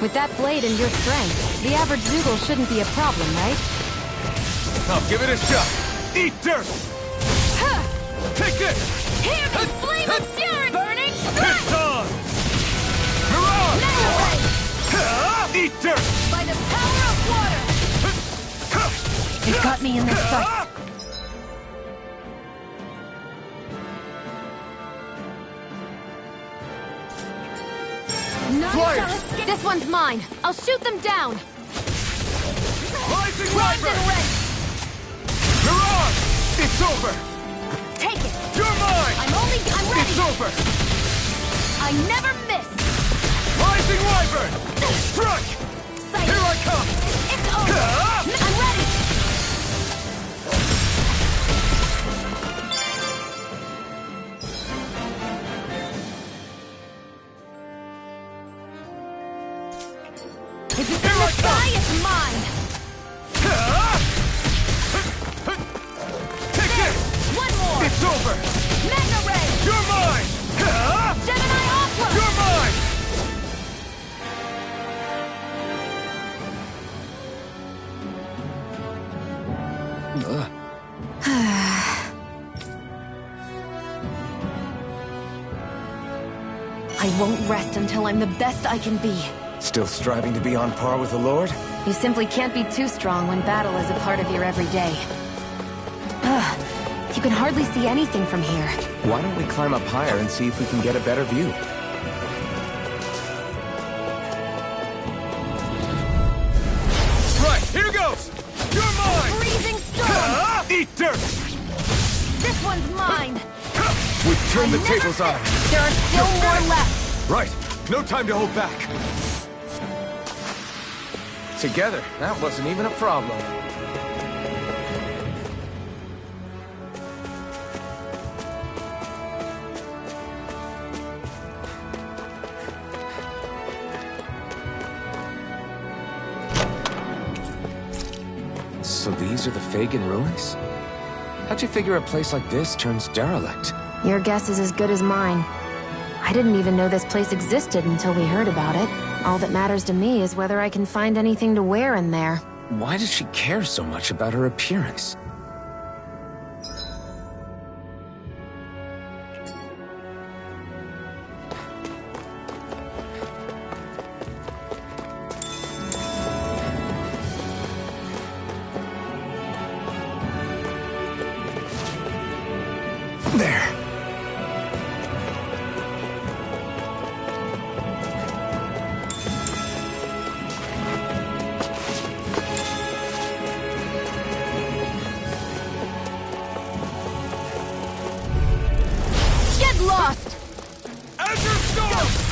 With that blade and your strength, the average Zeugle shouldn't be a problem, right? I'll give it a shot. Eat dirt! Take this! Hear the flame of fury burning! It's on! Mirage! Eat dirt! By the power of water! It got me in their sights. Flyers! This one's mine. I'll shoot them down. Rising Primed Wyvern! and ready! Mirage! It's over! Take it! You're mine! I'm ready! It's over! I never miss! Rising Wyvern! Strike! Sight. Here I come! It's over! I'm ready! If it's in the sky, it's mine! Take it! One more! It's over! Magna Ray! You're mine! Gemini Aqua! You're mine! I won't rest until I'm the best I can be. Still striving to be on par with the Lord? You simply can't be too strong when battle is a part of your everyday. Ugh, you can hardly see anything from here. Why don't we climb up higher and see if we can get a better view? Right, here goes! You're mine! Freezing storm! Eat dirt! This one's mine! We've turned the I never tables on him. There are still more left! Right, no time to hold back. Together, that wasn't even a problem. So these are the Fagin ruins? How'd you figure a place like this turns derelict? Your guess is as good as mine. I didn't even know this place existed until we heard about it. All that matters to me is whether I can find anything to wear in there. Why does she care so much about her appearance? There. Get lost! Azure Storm!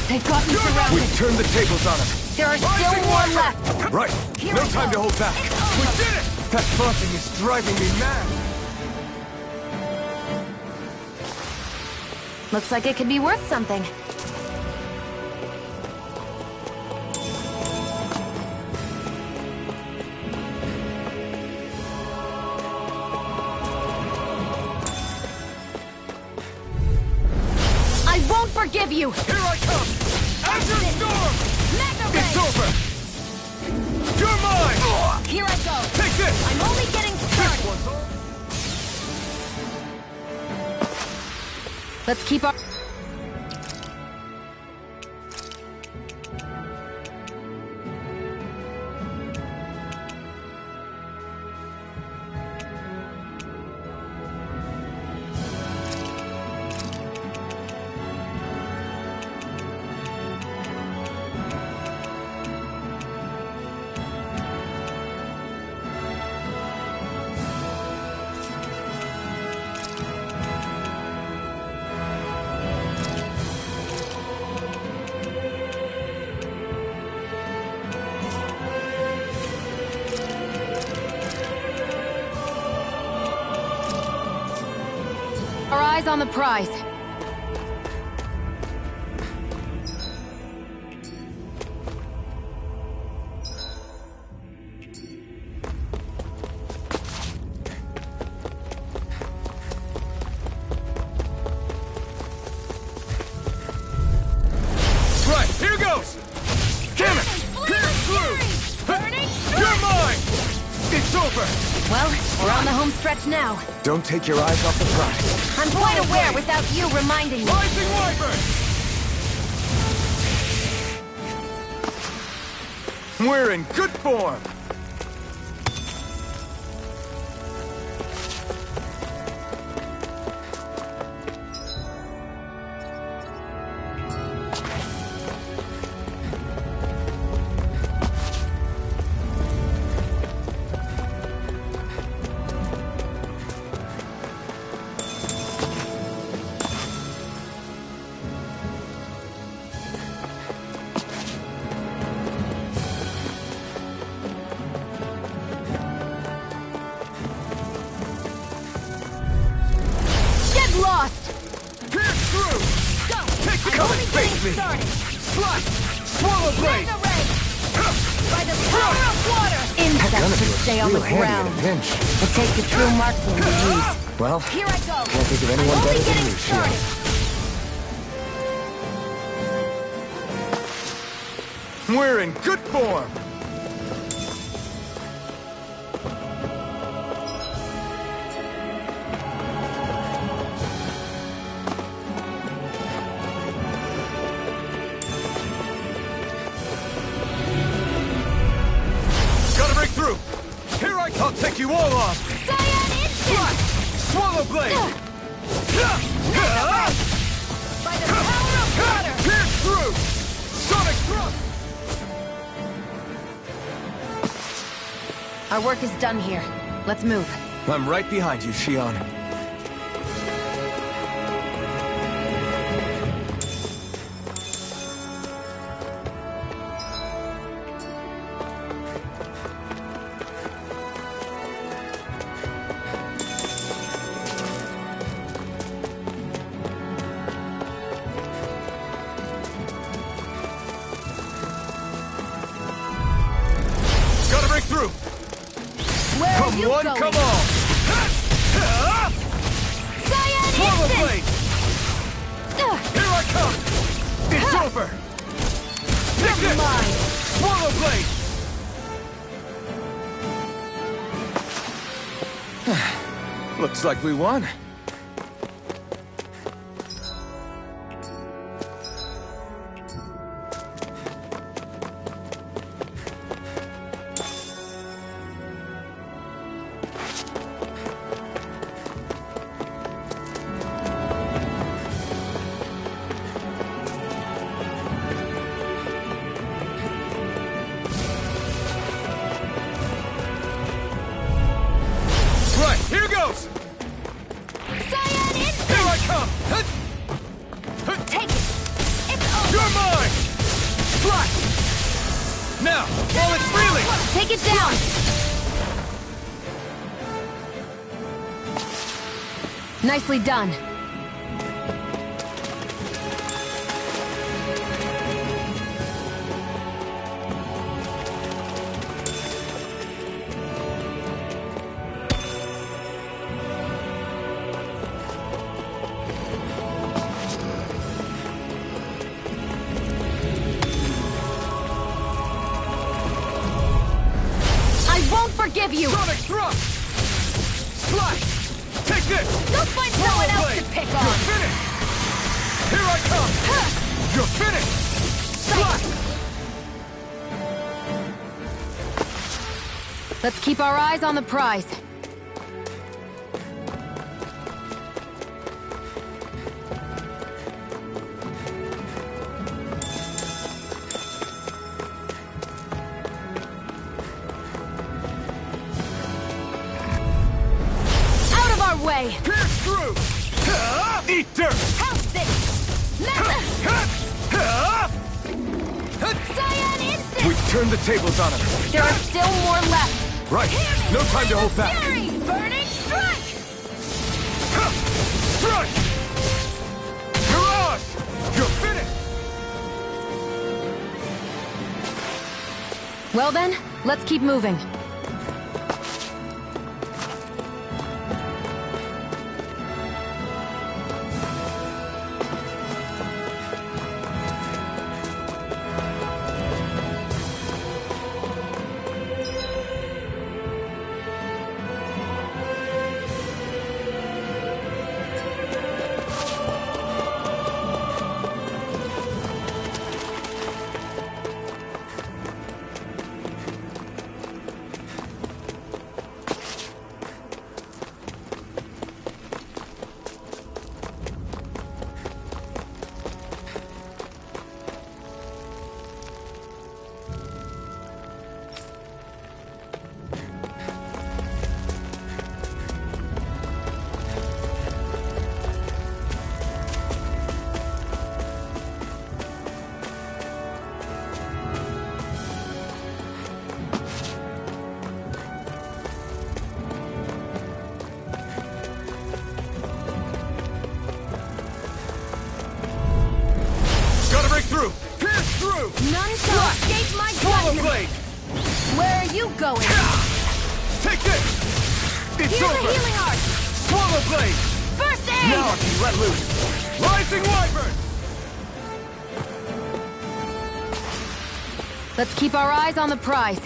They've got me surrounded. We've turned the tables on him. There are still more left! Right, Here no we time go. to hold back. It's We over. did it! That buzzing is driving me mad. Looks like it could be worth something. I won't forgive you! Here I come! Azure Storm! Magna Ray! It's over! You're mine! Here I go! Take this! I'm only getting started! Let's keep our... Our eyes on the prize. Right, here goes! Damn it! Pierce through! Burning You're mine! It's over! Well, we're on the home stretch now. Don't take your eyes off the prize. I'm quite aware without you reminding me. Rising Wyvern! We're in good form. Get lost! Pierce through! Go! Take the I'm cover! only Face getting me! started! Slash! Swallow blade! Magna Ray! Right power of water! Insects Gonna should be stay on the real handy ground. in a pinch. It takes a true marksman to use. Well, Here I go! can't think of anyone I'm better only than getting you, Shion. started! We're in good form! Gotta break through! Here I'll take you all on! Cyan Instinct! Swallow Blade! By the power of water! Pierce through! Sonic Thrust! Our work is done here. Let's move. I'm right behind you, Shion. Gotta break through! Where Come are you one, going? come all! Cyan Swallow Instinct! Blade! Here I come! It's over! Take this! Mine. Swallow Blade! Looks like we won. Right, here goes! Cyan Instinct! Here I come! Take it! It's over! You're mine! Fly! Now, while it's reeling! Take it down! Nicely done. I won't forgive you! Sonic Thrust! Slice! Take this! You'll find someone else to pick You're on! finished! Here I come! You're finished! Slice! Let's keep our eyes on the prize. Out of our way! Pierce through! Eat dirt! How's this? Cyan Instinct! We've turned the tables on him. There are still more left. Right. No time to hold back. Fury! Burning Strike! Strike! Mirage! You're finished! Well then, let's keep moving. You go in. Take this! It's Here's over! a healing art. Swallow blade! First aid. Now I can let loose! Rising Wyvern! Let's keep our eyes on the prize.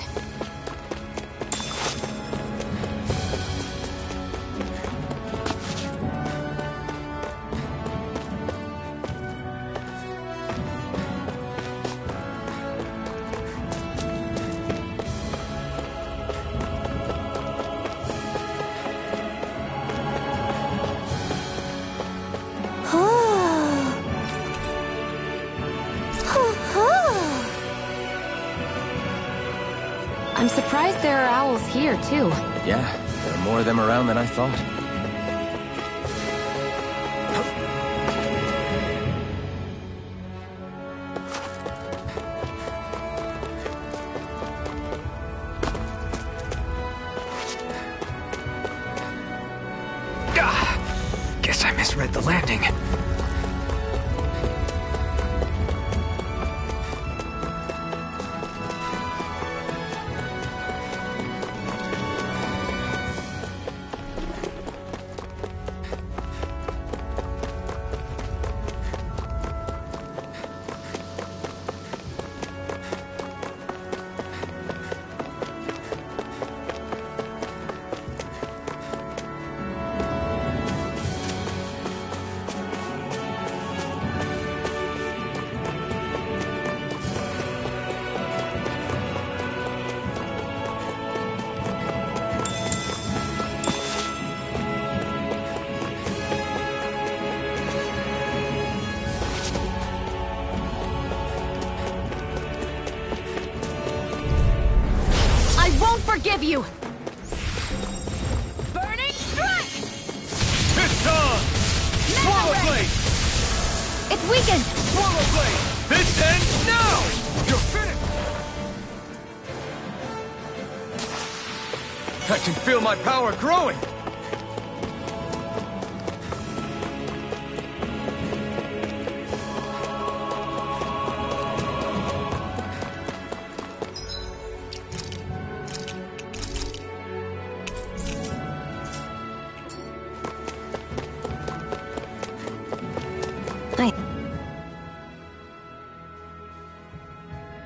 I'm surprised there are owls here, too. Yeah, there are more of them around than I thought. Guess I misread the landing. Forgive you! Burning strike. It's on! Swallow blade! It's weakened! Swallow blade! This ends now! You're finished! I can feel my power growing!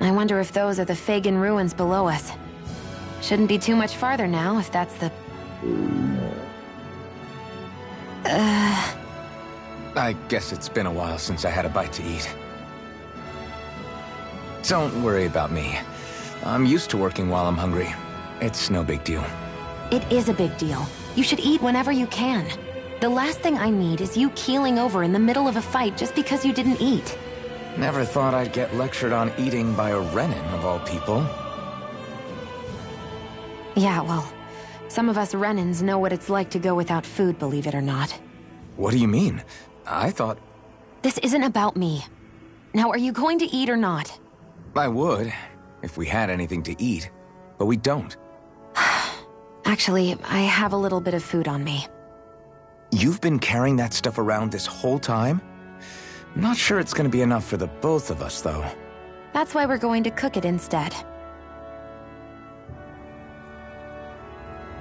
I wonder if those are the Fagin ruins below us. Shouldn't be too much farther now, if that's the... I guess it's been a while since I had a bite to eat. Don't worry about me. I'm used to working while I'm hungry. It's no big deal. It is a big deal. You should eat whenever you can. The last thing I need is you keeling over in the middle of a fight just because you didn't eat. Never thought I'd get lectured on eating by a Renin, of all people. Yeah, well, some of us Renins know what it's like to go without food, believe it or not. What do you mean? I thought... This isn't about me. Now, are you going to eat or not? I would, if we had anything to eat. But we don't. Actually, I have a little bit of food on me. You've been carrying that stuff around this whole time? Not sure it's gonna be enough for the both of us, though. That's why we're going to cook it instead.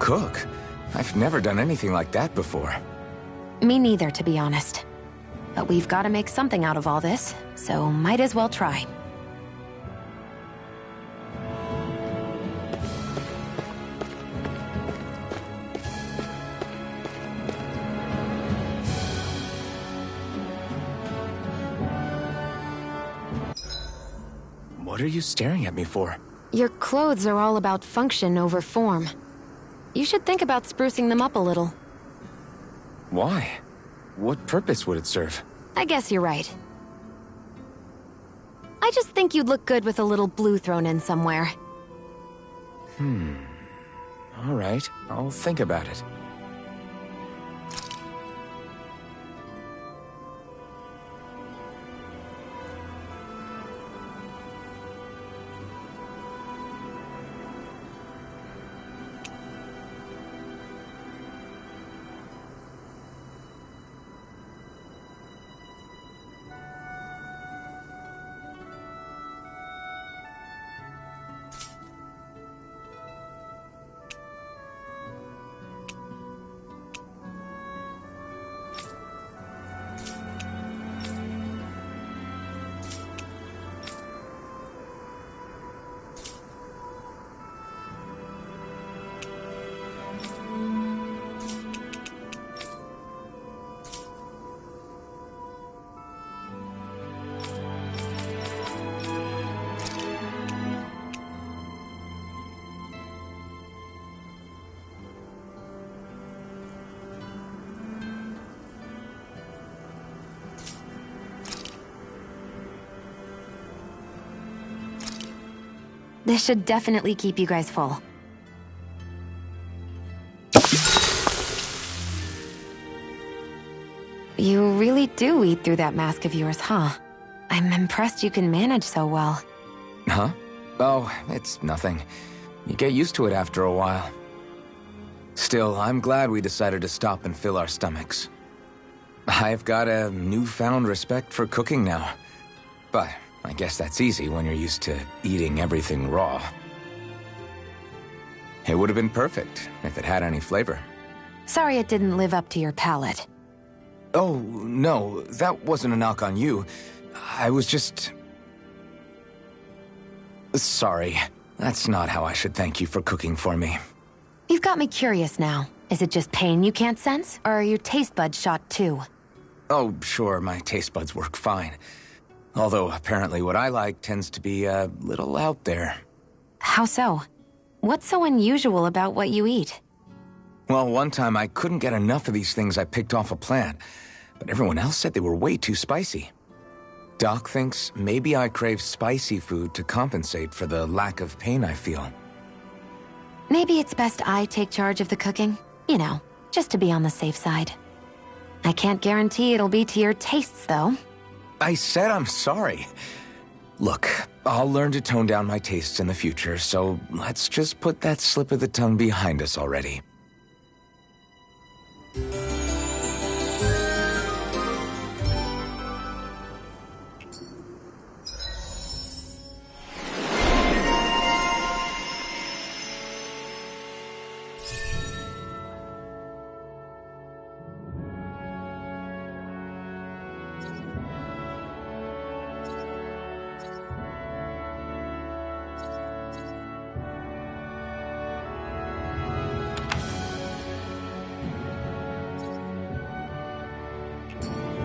Cook? I've never done anything like that before. Me neither, to be honest. But we've got to make something out of all this, so might as well try. What are you staring at me for? Your clothes are all about function over form. You should think about sprucing them up a little. Why? What purpose would it serve? I guess you're right. I just think you'd look good with a little blue thrown in somewhere. All right, I'll think about it. This should definitely keep you guys full. You really do eat through that mask of yours, huh? I'm impressed you can manage so well. Huh? Oh, it's nothing. You get used to it after a while. Still, I'm glad we decided to stop and fill our stomachs. I've got a newfound respect for cooking now. But I guess that's easy when you're used to eating everything raw. It would have been perfect if it had any flavor. Sorry it didn't live up to your palate. Oh, no, that wasn't a knock on you. I was just... Sorry. That's not how I should thank you for cooking for me. You've got me curious now. Is it just pain you can't sense, or are your taste buds shot too? Oh, sure, my taste buds work fine. Although, apparently what I like tends to be a little out there. How so? What's so unusual about what you eat? Well, one time I couldn't get enough of these things I picked off a plant, but everyone else said they were way too spicy. Doc thinks maybe I crave spicy food to compensate for the lack of pain I feel. Maybe it's best I take charge of the cooking. You know, just to be on the safe side. I can't guarantee it'll be to your tastes, though. I said I'm sorry. Look, I'll learn to tone down my tastes in the future, so let's just put that slip of the tongue behind us already.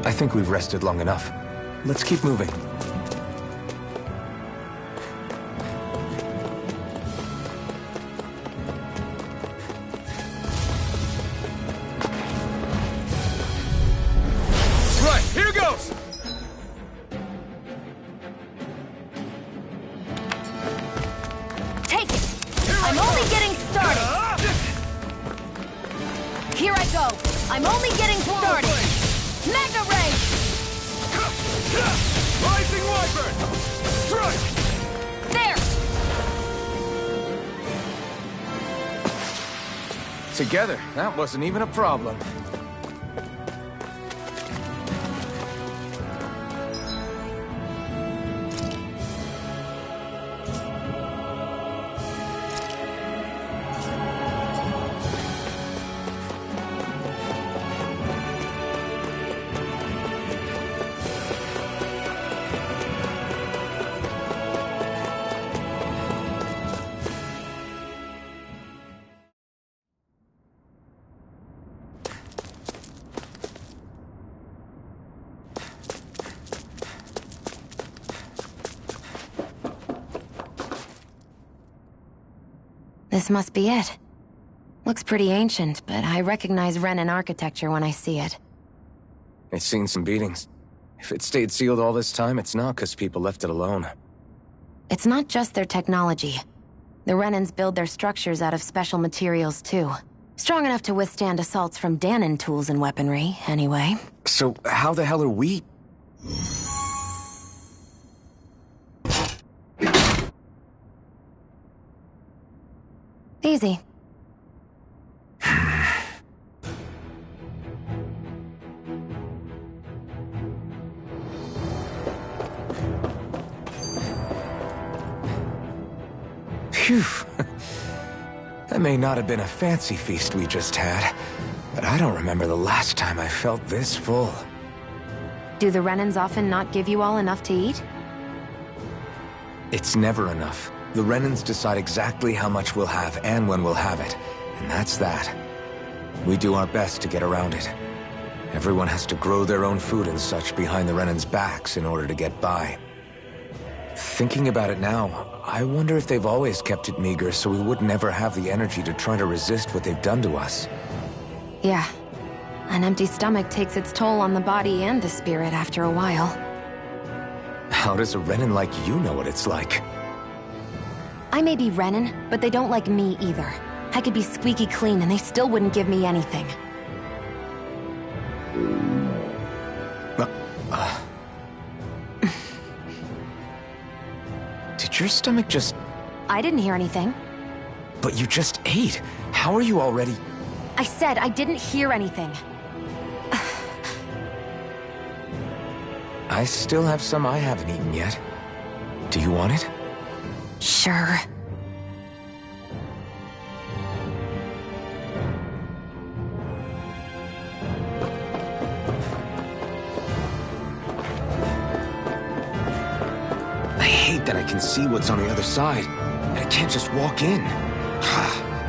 I think we've rested long enough. Let's keep moving. Right, here goes! Take it! I'm only getting started! Here I go! I'm only getting started! Mega Ray! Rising Wyvern! Strike! There! Together, that wasn't even a problem. This must be it. Looks pretty ancient, but I recognize Renan architecture when I see it. It's seen some beatings. If it stayed sealed all this time, it's not because people left it alone. It's not just their technology. The Renans build their structures out of special materials, too. Strong enough to withstand assaults from Dahnan tools and weaponry, anyway. So how the hell are we... Easy. Phew. That may not have been a fancy feast we just had, but I don't remember the last time I felt this full. Do the Renans often not give you all enough to eat? It's never enough. The Renans decide exactly how much we'll have and when we'll have it, and that's that. We do our best to get around it. Everyone has to grow their own food and such behind the Renans' backs in order to get by. Thinking about it now, I wonder if they've always kept it meager so we would never have the energy to try to resist what they've done to us. Yeah. An empty stomach takes its toll on the body and the spirit after a while. How does a Renan like you know what it's like? I may be Renan, but they don't like me either. I could be squeaky clean and they still wouldn't give me anything. Did your stomach just... I didn't hear anything. But you just ate. How are you already... I said I didn't hear anything. I still have some I haven't eaten yet. Do you want it? Sure. I hate that I can see what's on the other side, and I can't just walk in.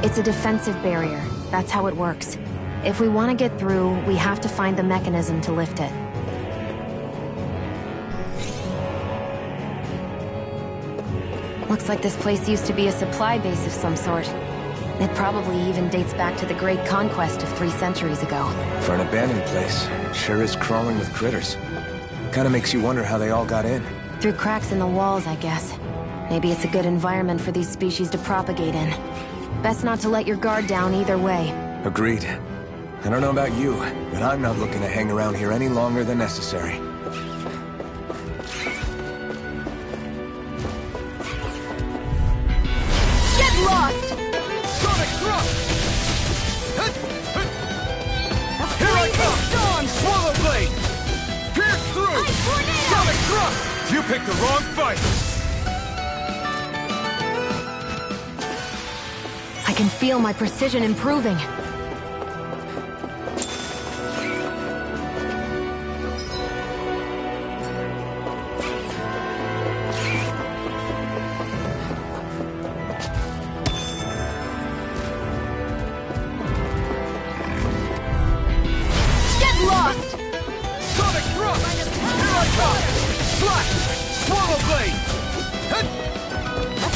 It's a defensive barrier. That's how it works. If we want to get through, we have to find the mechanism to lift it. Looks like this place used to be a supply base of some sort. It probably even dates back to the Great Conquest of 3 centuries ago. For an abandoned place, it sure is crawling with critters. Kinda makes you wonder how they all got in. Through cracks in the walls, I guess. Maybe it's a good environment for these species to propagate in. Best not to let your guard down either way. Agreed. I don't know about you, but I'm not looking to hang around here any longer than necessary. Get lost! Sonic thrust! Here I come! Storm! Swallow blade! Pierce through! Ice tornado! Sonic thrust! You picked the wrong fight! I can feel my precision improving. Get lost! Sonic thrust! Here I come! Slash! Swallow blade!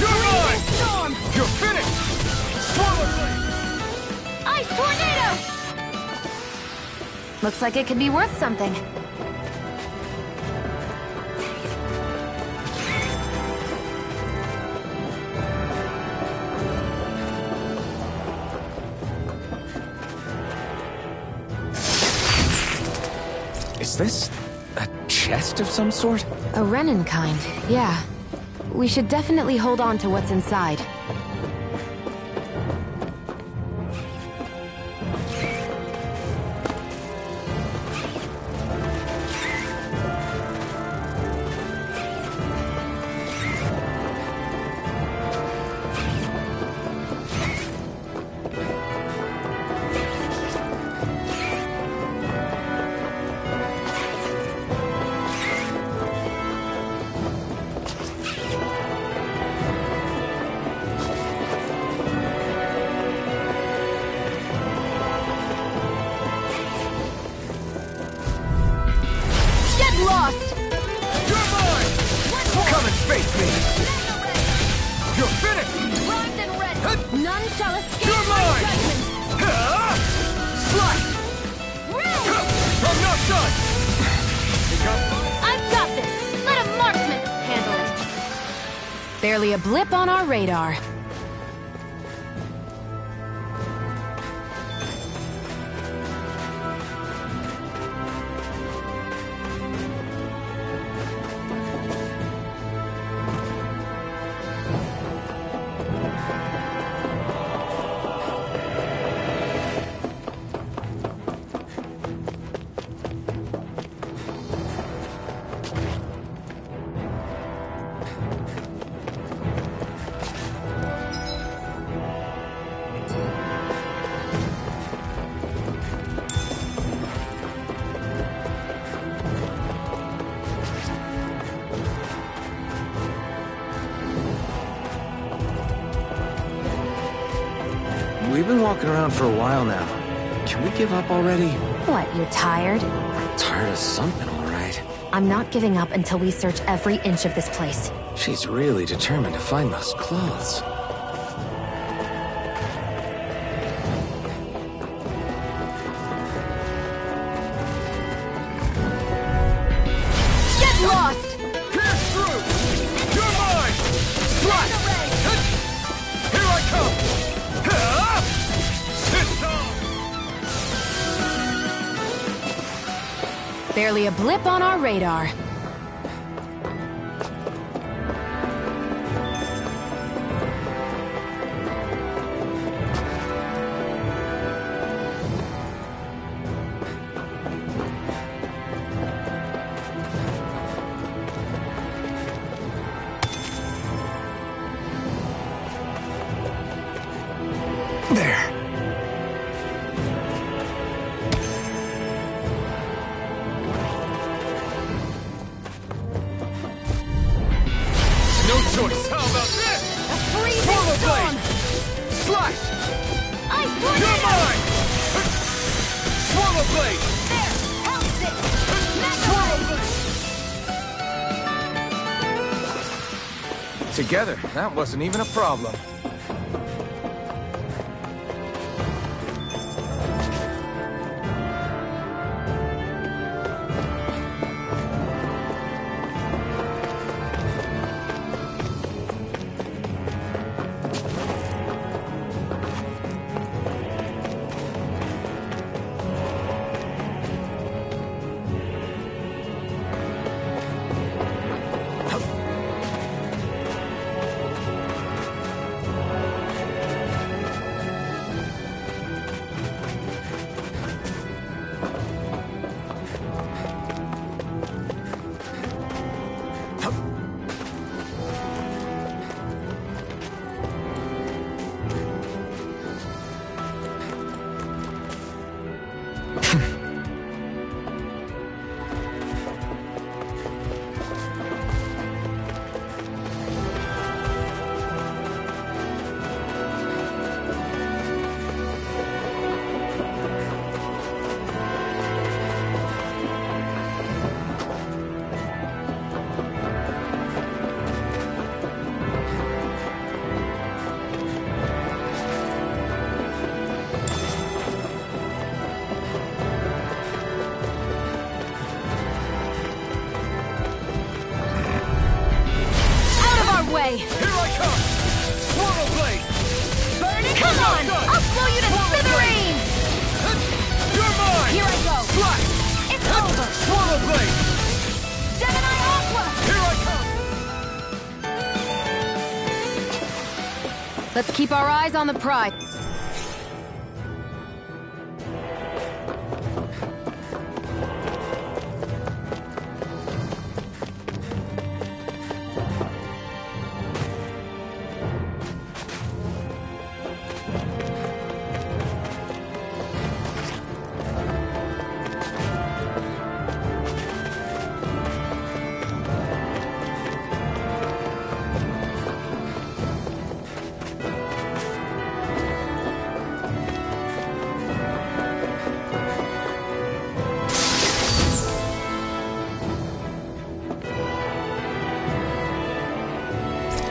You're mine! Storm! You're finished! Swallow blade! Ice tornado! Looks like it could be worth something. Is this a chest of some sort? A Renan kind, yeah. We should definitely hold on to what's inside. Get lost! You're mine! Come and face me! You're finished! Primed and ready! None shall escape You're my mine! judgment! Slash! I'm not done! I've got this! Let a marksman handle it! Barely a blip on our radar. We've been walking around for a while now. Can we give up already? What, you're tired? Tired of something, all right. I'm not giving up until we search every inch of this place. She's really determined to find those clothes. Get lost! Pierce through! You're mine! Slash! Barely a blip on our radar. There. No choice. How about this? A freezing Swallow storm! blade! Slash! Ice You're tornado! mine! Swallow blade! There! Helps it! Swallow Mega blade! Together, that wasn't even a problem. way! Here I come! Swallow blade! Burn it! Come on! I'll blow you to smithereens! You're mine! Here I go! Slash! It's over! Swallow blade! Gemini Aqua! Here I come! Let's keep our eyes on the prize.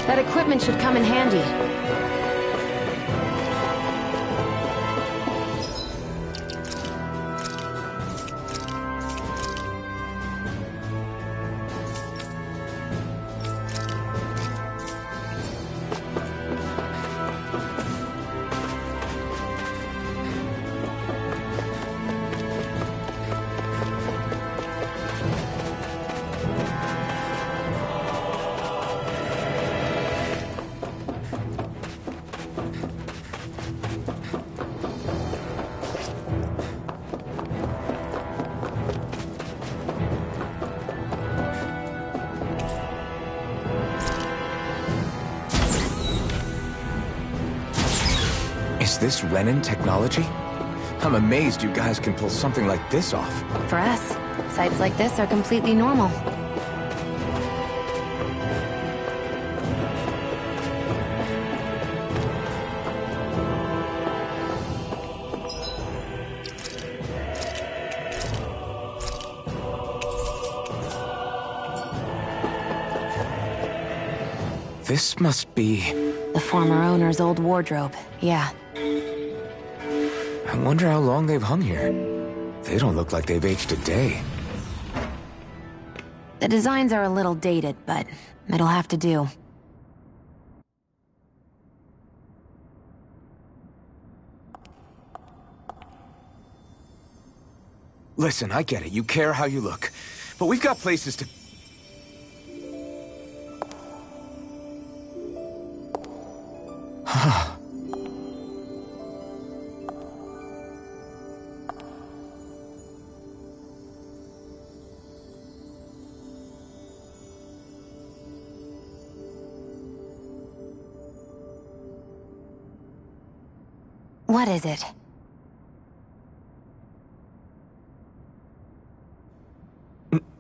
That equipment should come in handy. Is this Renin technology? I'm amazed you guys can pull something like this off. For us, sites like this are completely normal. This must be... The former owner's old wardrobe, yeah. I wonder how long they've hung here. They don't look like they've aged a day. The designs are a little dated, but it'll have to do. Listen, I get it. You care how you look. But we've got places to... What is it?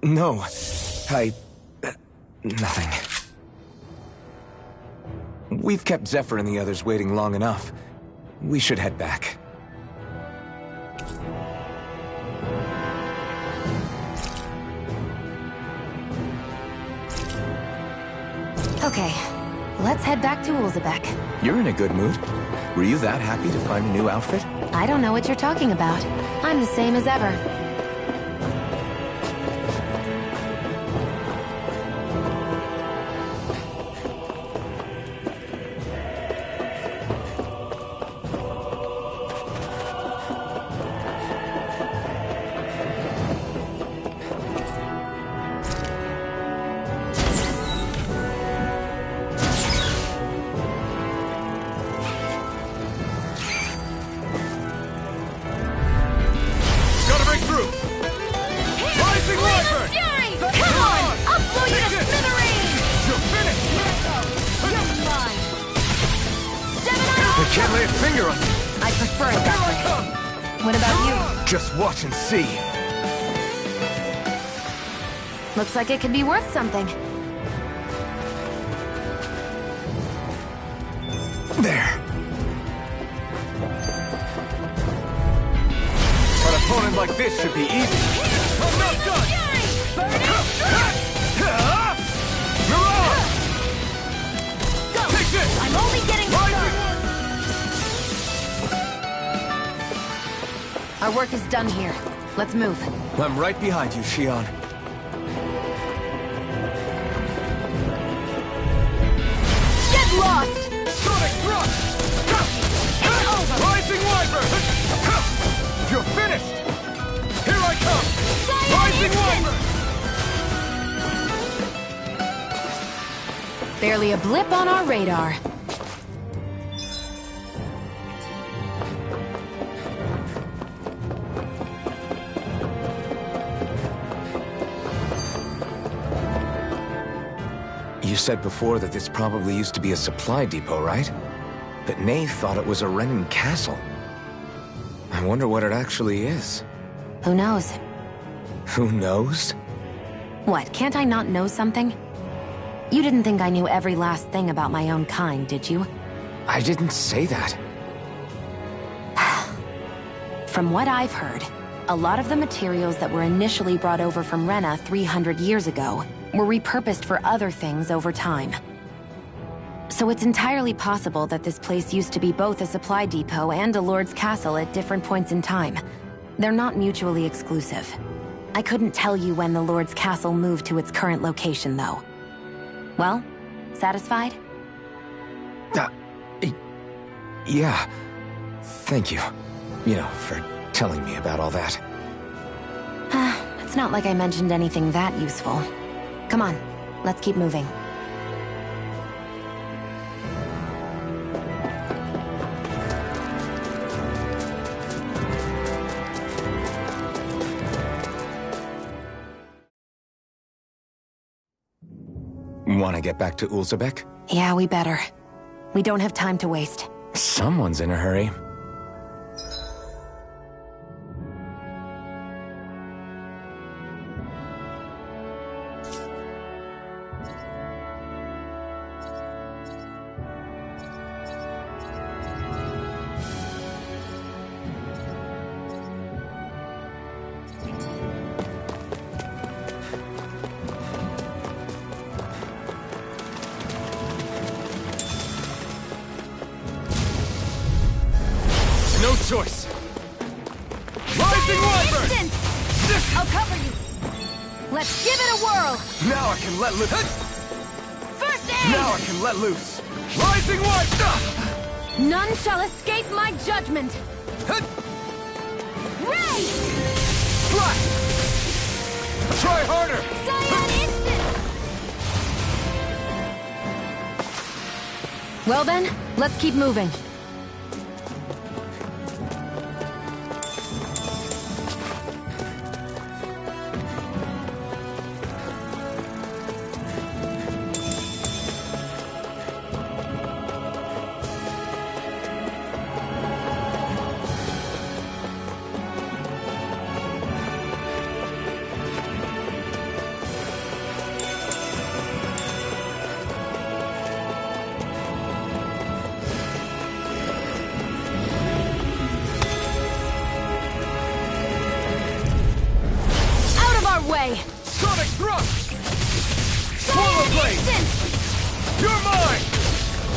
No. Nothing. We've kept Zephyr and the others waiting long enough. We should head back. Okay, let's head back to Ulzebek. You're in a good mood. Were you that happy to find a new outfit? I don't know what you're talking about. I'm the same as ever. Just watch and see. Looks like it could be worth something. There. An opponent like this should be easy. I'm not done! Go! Take this! I'm only getting started! Our work is done here. Let's move. I'm right behind you, Shion. Get lost! Sonic thrust! It's over! Rising Wyvern! You're finished! Here I come! Rising Wyvern! Barely a blip on our radar. You said before that this probably used to be a supply depot, right? But Nave thought it was a Renin castle. I wonder what it actually is. Who knows? Who knows? What, can't I not know something? You didn't think I knew every last thing about my own kind, did you? I didn't say that. From what I've heard, a lot of the materials that were initially brought over from Rena 300 years ago were repurposed for other things over time. So it's entirely possible that this place used to be both a supply depot and a lord's castle at different points in time. They're not mutually exclusive. I couldn't tell you when the lord's castle moved to its current location, though. Well, satisfied? Yeah. Thank you. You know, for telling me about all that. It's not like I mentioned anything that useful. Come on, let's keep moving. Want to get back to Ulzebek? Yeah, we better. We don't have time to waste. Someone's in a hurry. No choice! Rising Wyvern! Instant! I'll cover you! Let's give it a whirl! Now I can let loose. First aid! Now I can let loose. Rising Wyvern! None shall escape my judgment! Ray! Slap! Try harder! Cyan instant! Well then, let's keep moving. Way. Sonic thrust! Swallow blade! Instant! You're mine!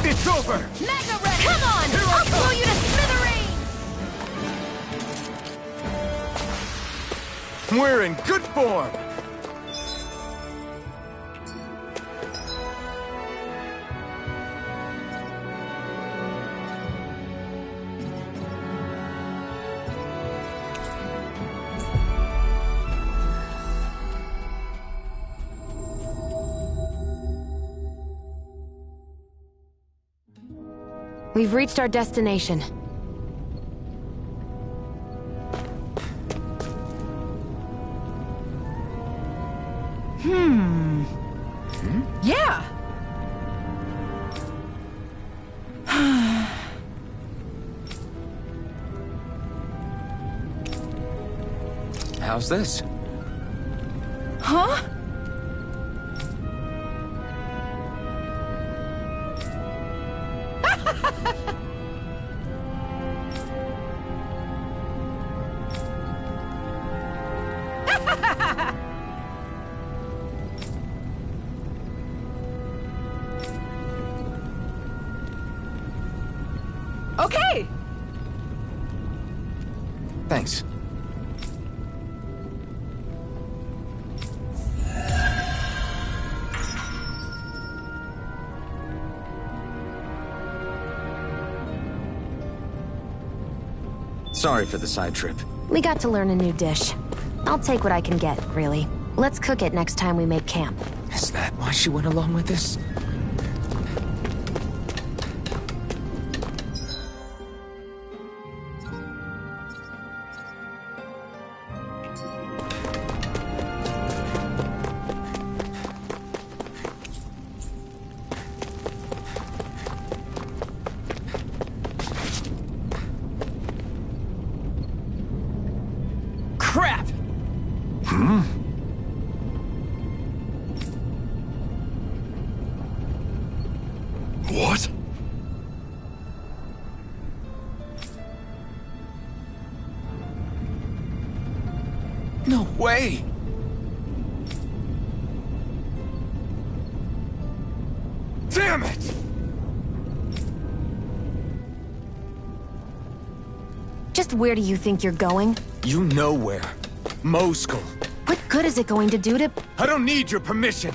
It's over! Mega Red! Come on! Here I I'll come. blow you to smithereens! We're in good form! We've reached our destination. Yeah! How's this? Huh? Okay! Thanks. Sorry for the side trip. We got to learn a new dish. I'll take what I can get, really. Let's cook it next time we make camp. Is that why she went along with this? Crap! What? No way! Damn it! Just where do you think you're going? You know where. Moscow. What good is it going to do to... I don't need your permission.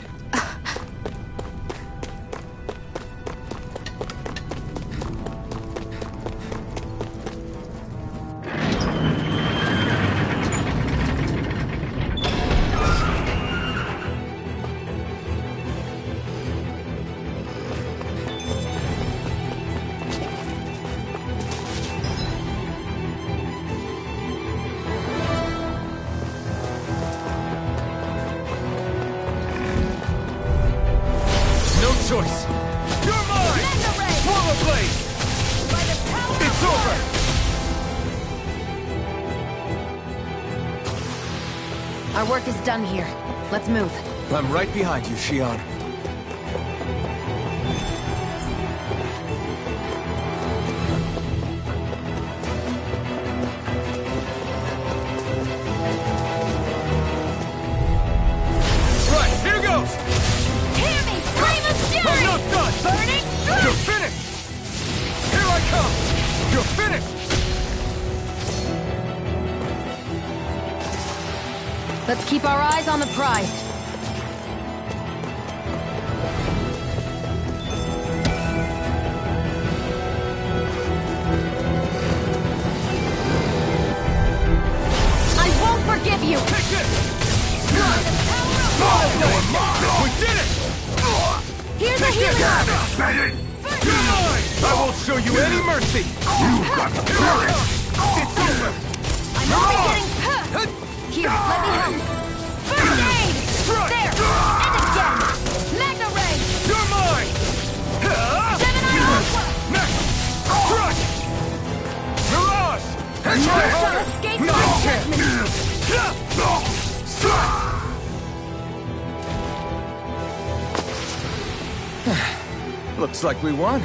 Choice. You're mine! Mega Ray! Swallow blade! By the power It's of over! Our work is done here. Let's move. I'm right behind you, Shion. Right, here goes! Hear me! Flame of I'm Fury! not done! Burning You're Strike! finished! Here I come! You're finished! Let's keep our eyes on the prize. I won't forgive you! mercy! It's over! I'm only getting... Here, let me help. First aid! There! And again! Magna Ray! You're mine! Gemini Aqua! Crush! Mirage! You shall escape my judgment! Looks like we won.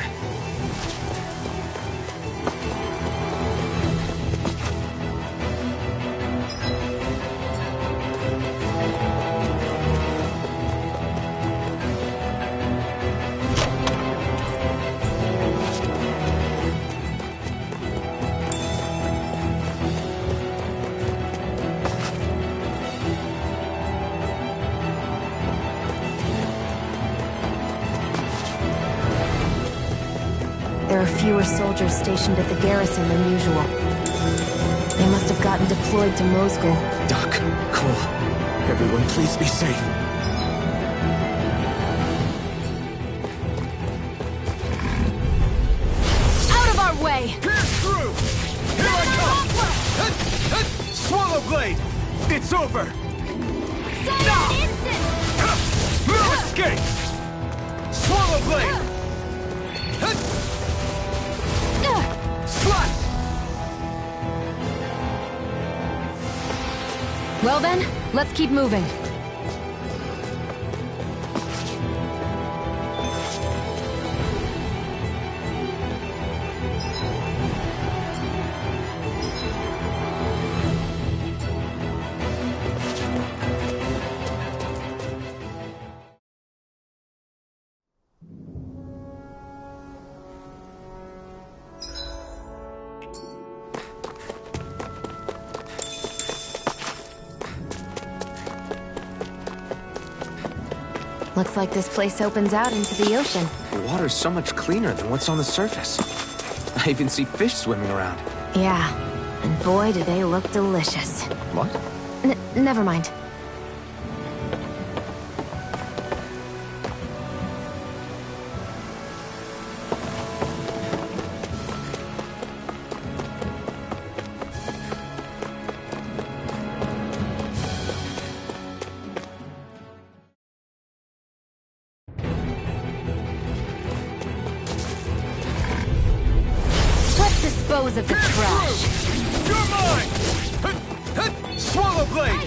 There are fewer soldiers stationed at the garrison than usual. They must have gotten deployed to Mosgul. Doc, Cole, everyone please be safe. Out of our way! Pierce through! Here I come! Swallow Blade! It's over! Scion Instant! No escape! Swallow Blade! Slash! Well then, let's keep moving. Looks like this place opens out into the ocean. The water's so much cleaner than what's on the surface. I even see fish swimming around. Yeah, and boy do they look delicious. What? Never mind. Dispose of the trash. You're mine! Swallow Blade!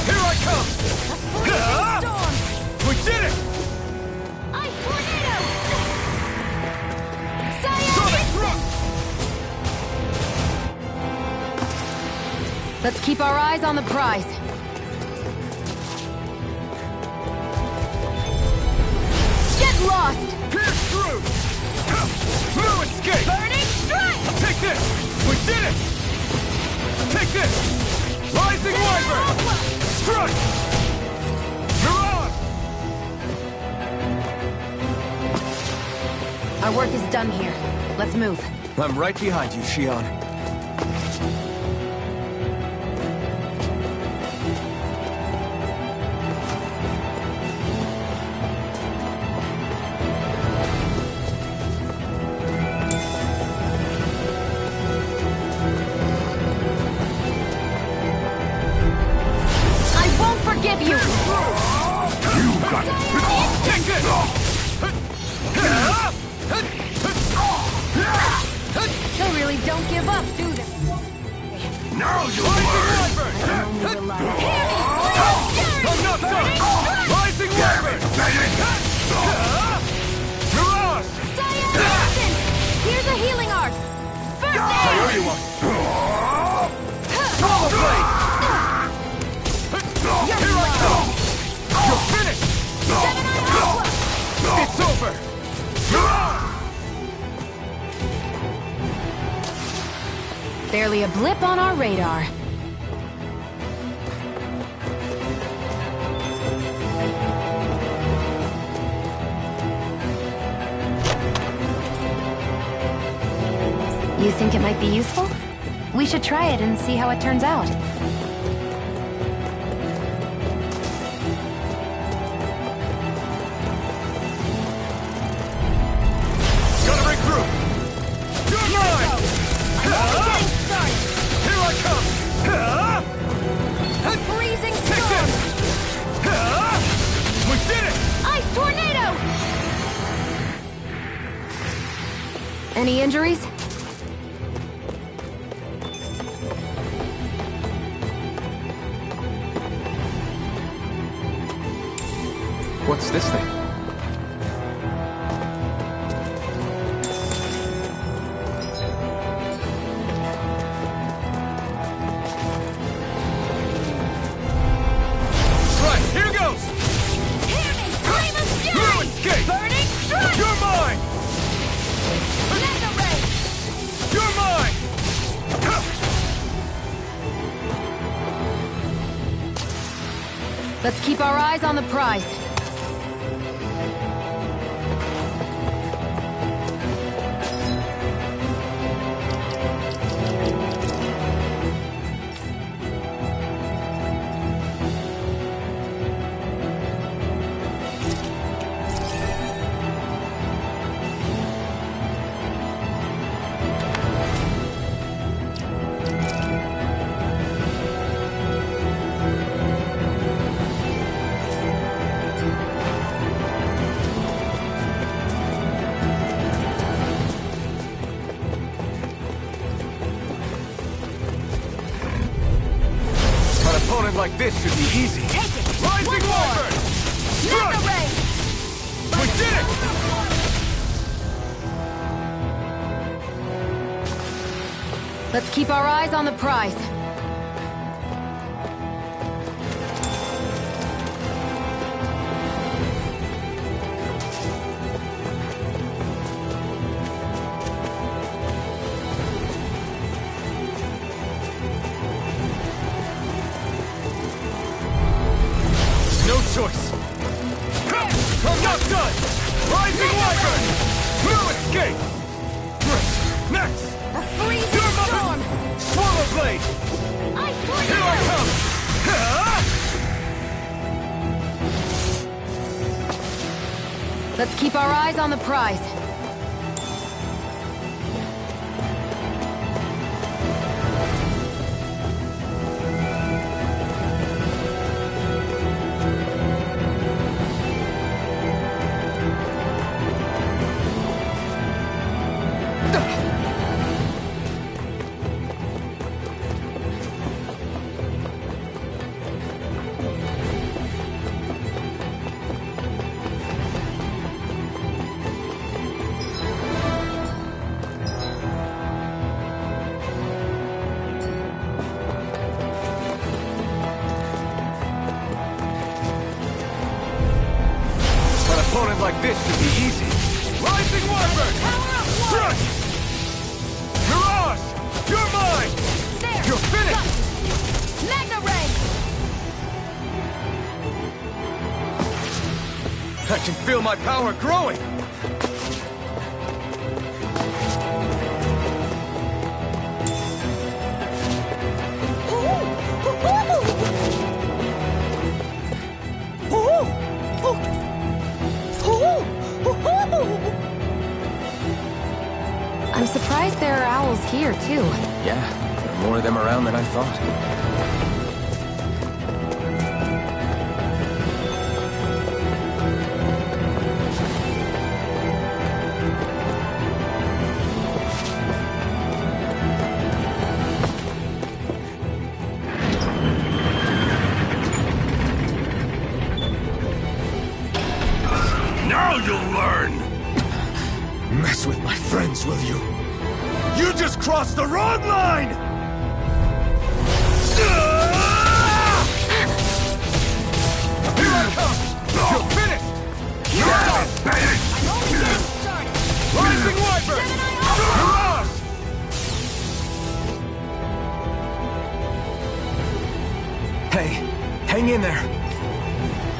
Here I come! We did it! Ice Tornado! Scion Instant! Let's keep our eyes on the prize. Get lost! Pierce through! No escape! Burning Strike! Take this! We did it! Take this! Rising Wyvern! Strike! Mirage! Our work is done here. Let's move. I'm right behind you, Shion. Forgive you! You got it! Take this! They really don't give up, do they? Now you learn! I'm not done! Rising Wyvern! Mirage! Here's a healing art! First aid! I owe you one! Swallow Blade! Here I come! You're finished! Gemini Aqua! It's over! Barely a blip on our radar. You think it might be useful? We should try it and see how it turns out. Any injuries? What's this thing? Right, here goes! Hear me! Flame of fury! Ruin's Gate! Burning strike! You're mine! Mega ray! You're mine! Let's keep our eyes on the prize. An opponent like this should be easy. Take it! Rising One more! Wyvern! Mega Strike! ray! We did it! Let's keep our eyes on the prize. No choice. I'm not done! Rising Wyvern! Ruin's Gate! Great! Next! A freezing You're storm! Swallow Blade! Ice Here I tornado! come! Let's keep our eyes on the prize. An opponent like this should be easy. Rising Wyvern! Power of one! Strike! Mirage! You're mine! There! You're finished! Got it. Mega ray! I can feel my power growing! I'm surprised there are owls here, too. Yeah, there are more of them around than I thought. Now you'll learn! Mess with my friends, will you? You just crossed the wrong line! Here I come! You're finished! I'm only getting started! Rising Wyvern! Mirage! Hey, hang in there.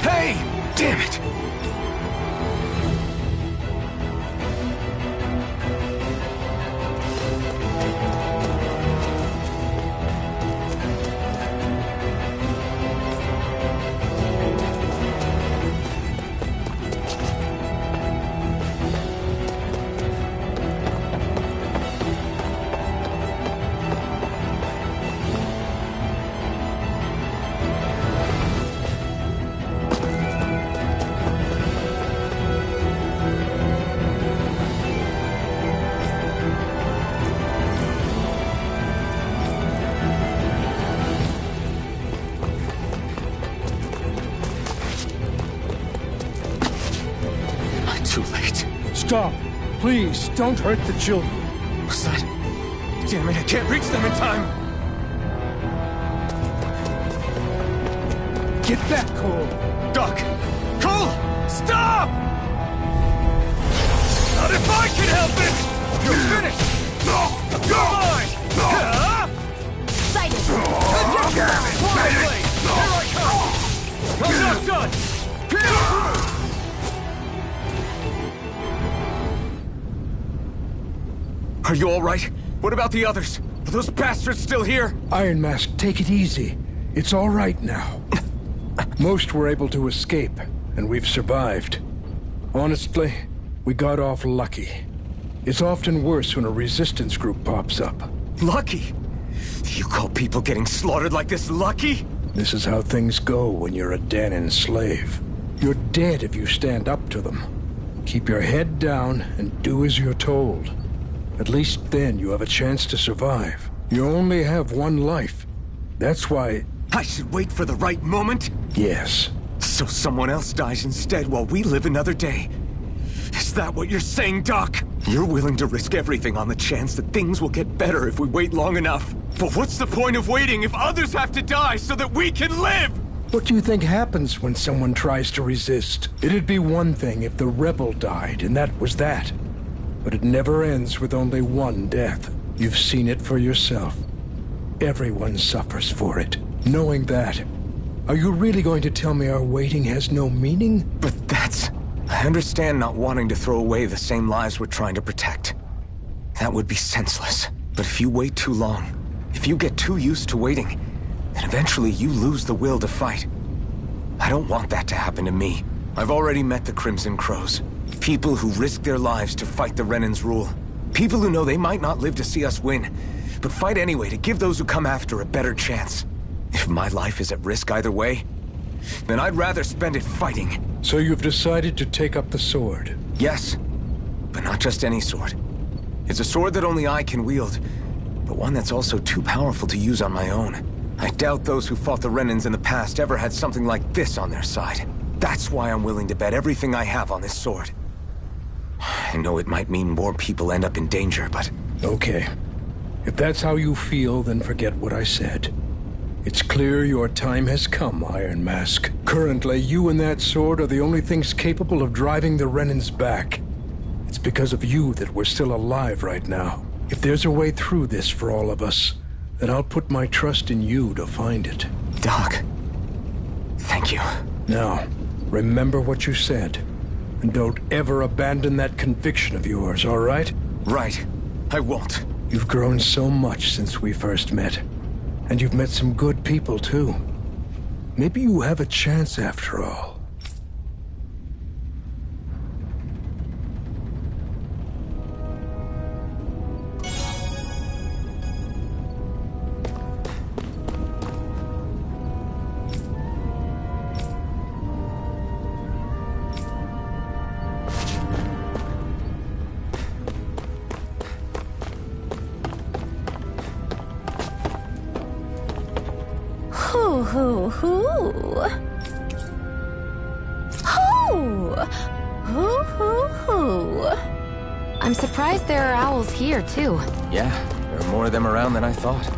Hey! Damn it! Stop. Please, don't hurt the children. What's that? Damn it, I can't reach them in time! Get back, Cole. Doc! Cole! Stop! Not if I can help it! You're finished! You're mine! Sighted! Damn it! Blade! Here I come! I'm not done! Are you all right? What about the others? Are those bastards still here? Iron Mask, take it easy. It's all right now. Most were able to escape, and we've survived. Honestly, we got off lucky. It's often worse when a resistance group pops up. Lucky? You call people getting slaughtered like this lucky? This is how things go when you're a Dahnan slave. You're dead if you stand up to them. Keep your head down and do as you're told. At least then you have a chance to survive. You only have one life. That's why... I should wait for the right moment? Yes. So someone else dies instead while we live another day. Is that what you're saying, Doc? You're willing to risk everything on the chance that things will get better if we wait long enough. But what's the point of waiting if others have to die so that we can live? What do you think happens when someone tries to resist? It'd be one thing if the rebel died, and that was that. But it never ends with only one death. You've seen it for yourself. Everyone suffers for it. Knowing that, are you really going to tell me our waiting has no meaning? But that's... I understand not wanting to throw away the same lives we're trying to protect. That would be senseless. But if you wait too long, if you get too used to waiting, then eventually you lose the will to fight. I don't want that to happen to me. I've already met the Crimson Crows. People who risk their lives to fight the Renan's rule. People who know they might not live to see us win, but fight anyway to give those who come after a better chance. If my life is at risk either way, then I'd rather spend it fighting. So you've decided to take up the sword? Yes, but not just any sword. It's a sword that only I can wield, but one that's also too powerful to use on my own. I doubt those who fought the Renans in the past ever had something like this on their side. That's why I'm willing to bet everything I have on this sword. I know it might mean more people end up in danger, but... Okay. If that's how you feel, then forget what I said. It's clear your time has come, Iron Mask. Currently, you and that sword are the only things capable of driving the Renans back. It's because of you that we're still alive right now. If there's a way through this for all of us, then I'll put my trust in you to find it. Doc, thank you. Now, remember what you said. And don't ever abandon that conviction of yours, all right? Right. I won't. You've grown so much since we first met. And you've met some good people, too. Maybe you have a chance after all. I'm surprised there are owls here, too. Yeah, there are more of them around than I thought.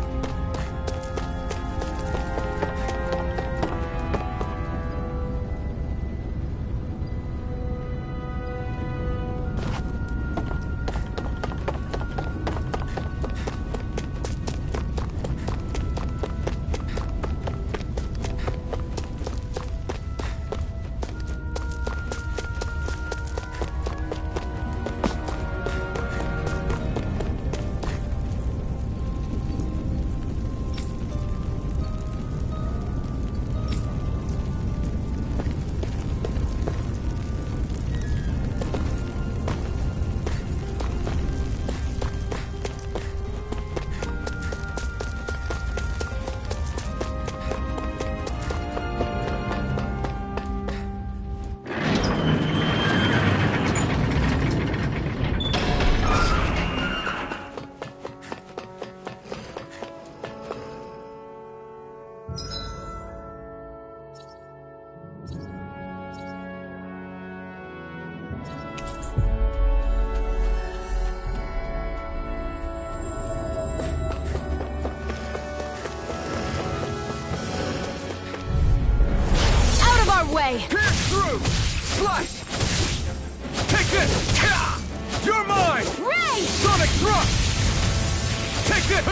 Take this!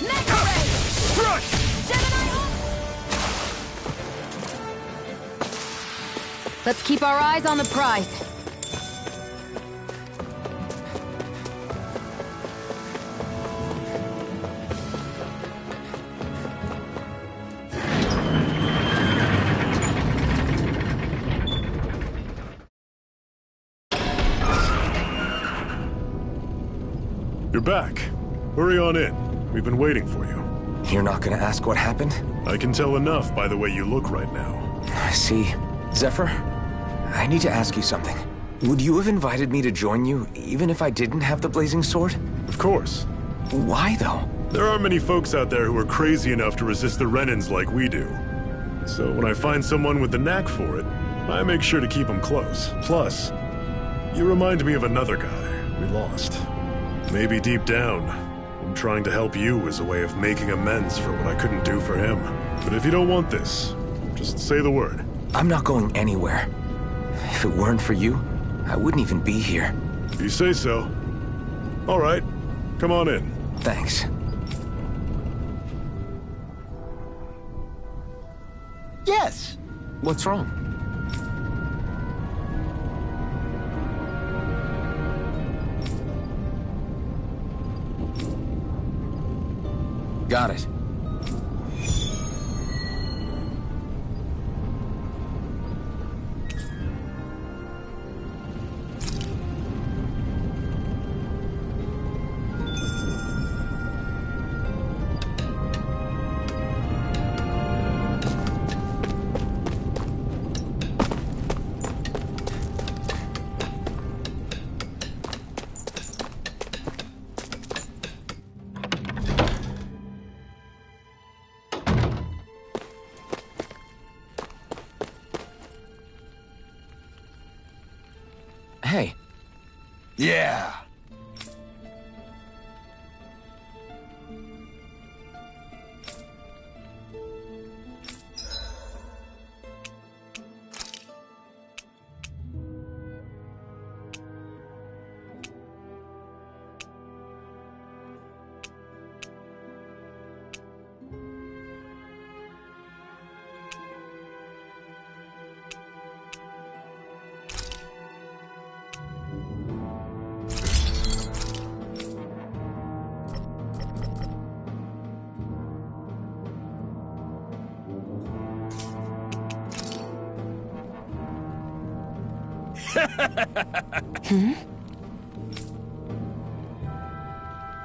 Mega Ray! Crush! Gemini Ult! Let's keep our eyes on the prize. You're back. Hurry on in. We've been waiting for you. You're not gonna ask what happened? I can tell enough by the way you look right now. I see. Zephyr, I need to ask you something. Would you have invited me to join you, even if I didn't have the blazing sword? Of course. Why, though? There aren't many folks out there who are crazy enough to resist the Renans like we do. So when I find someone with the knack for it, I make sure to keep them close. Plus, you remind me of another guy we lost. Maybe deep down, I'm trying to help you as a way of making amends for what I couldn't do for him. But if you don't want this, just say the word. I'm not going anywhere. If it weren't for you, I wouldn't even be here. If you say so. All right, come on in. Thanks. Yes. What's wrong? Got it. Hey. Yeah.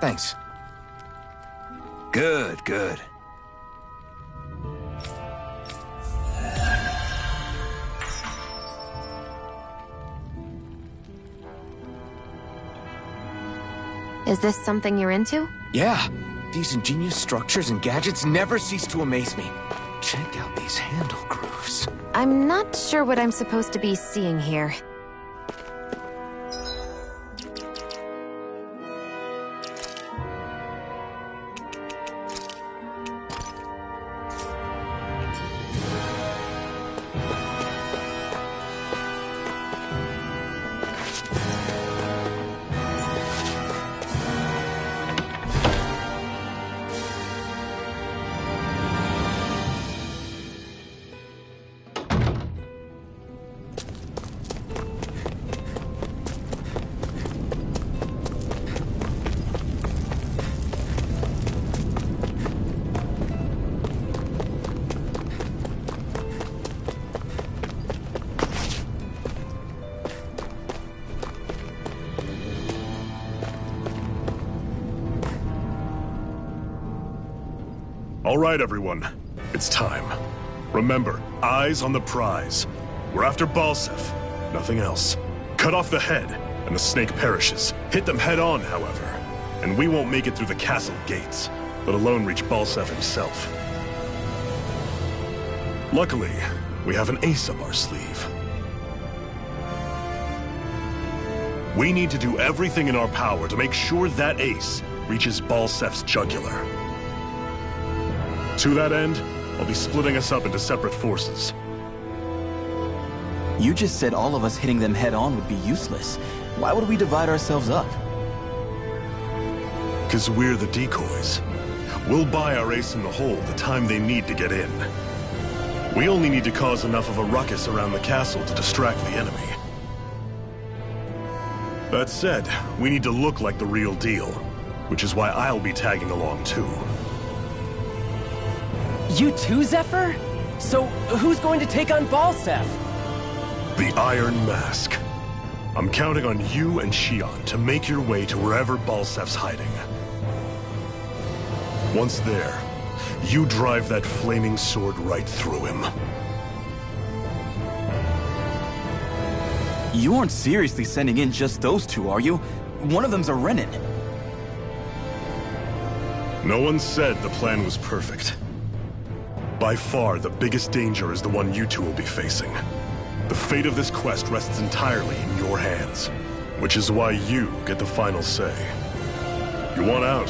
Thanks. Good, good. Is this something you're into? Yeah. These ingenious structures and gadgets never cease to amaze me. Check out these handle grooves. I'm not sure what I'm supposed to be seeing here. All right, everyone. It's time. Remember, eyes on the prize. We're after Balseph, nothing else. Cut off the head, and the snake perishes. Hit them head on, however, and we won't make it through the castle gates, let alone reach Balseph himself. Luckily, we have an ace up our sleeve. We need to do everything in our power to make sure that ace reaches Balseph's jugular. To that end, I'll be splitting us up into separate forces. You just said all of us hitting them head on would be useless. Why would we divide ourselves up? Because we're the decoys. We'll buy our ace in the hole the time they need to get in. We only need to cause enough of a ruckus around the castle to distract the enemy. That said, we need to look like the real deal, which is why I'll be tagging along too. You too, Zephyr? So, who's going to take on Balseph? The Iron Mask. I'm counting on you and Xion to make your way to wherever Balsef's hiding. Once there, you drive that flaming sword right through him. You aren't seriously sending in just those two, are you? One of them's a Renin. No one said the plan was perfect. By far, the biggest danger is the one you two will be facing. The fate of this quest rests entirely in your hands, which is why you get the final say. You want out?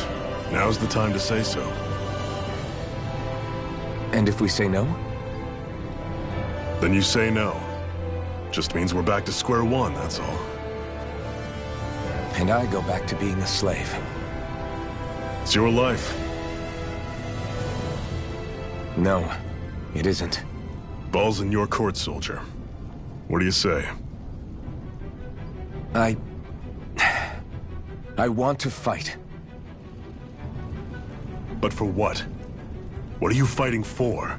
Now's the time to say so. And if we say no? Then you say no. Just means we're back to square one, that's all. And I go back to being a slave. It's your life. No, it isn't. Ball's in your court, soldier. What do you say? I want to fight. But for what? What are you fighting for?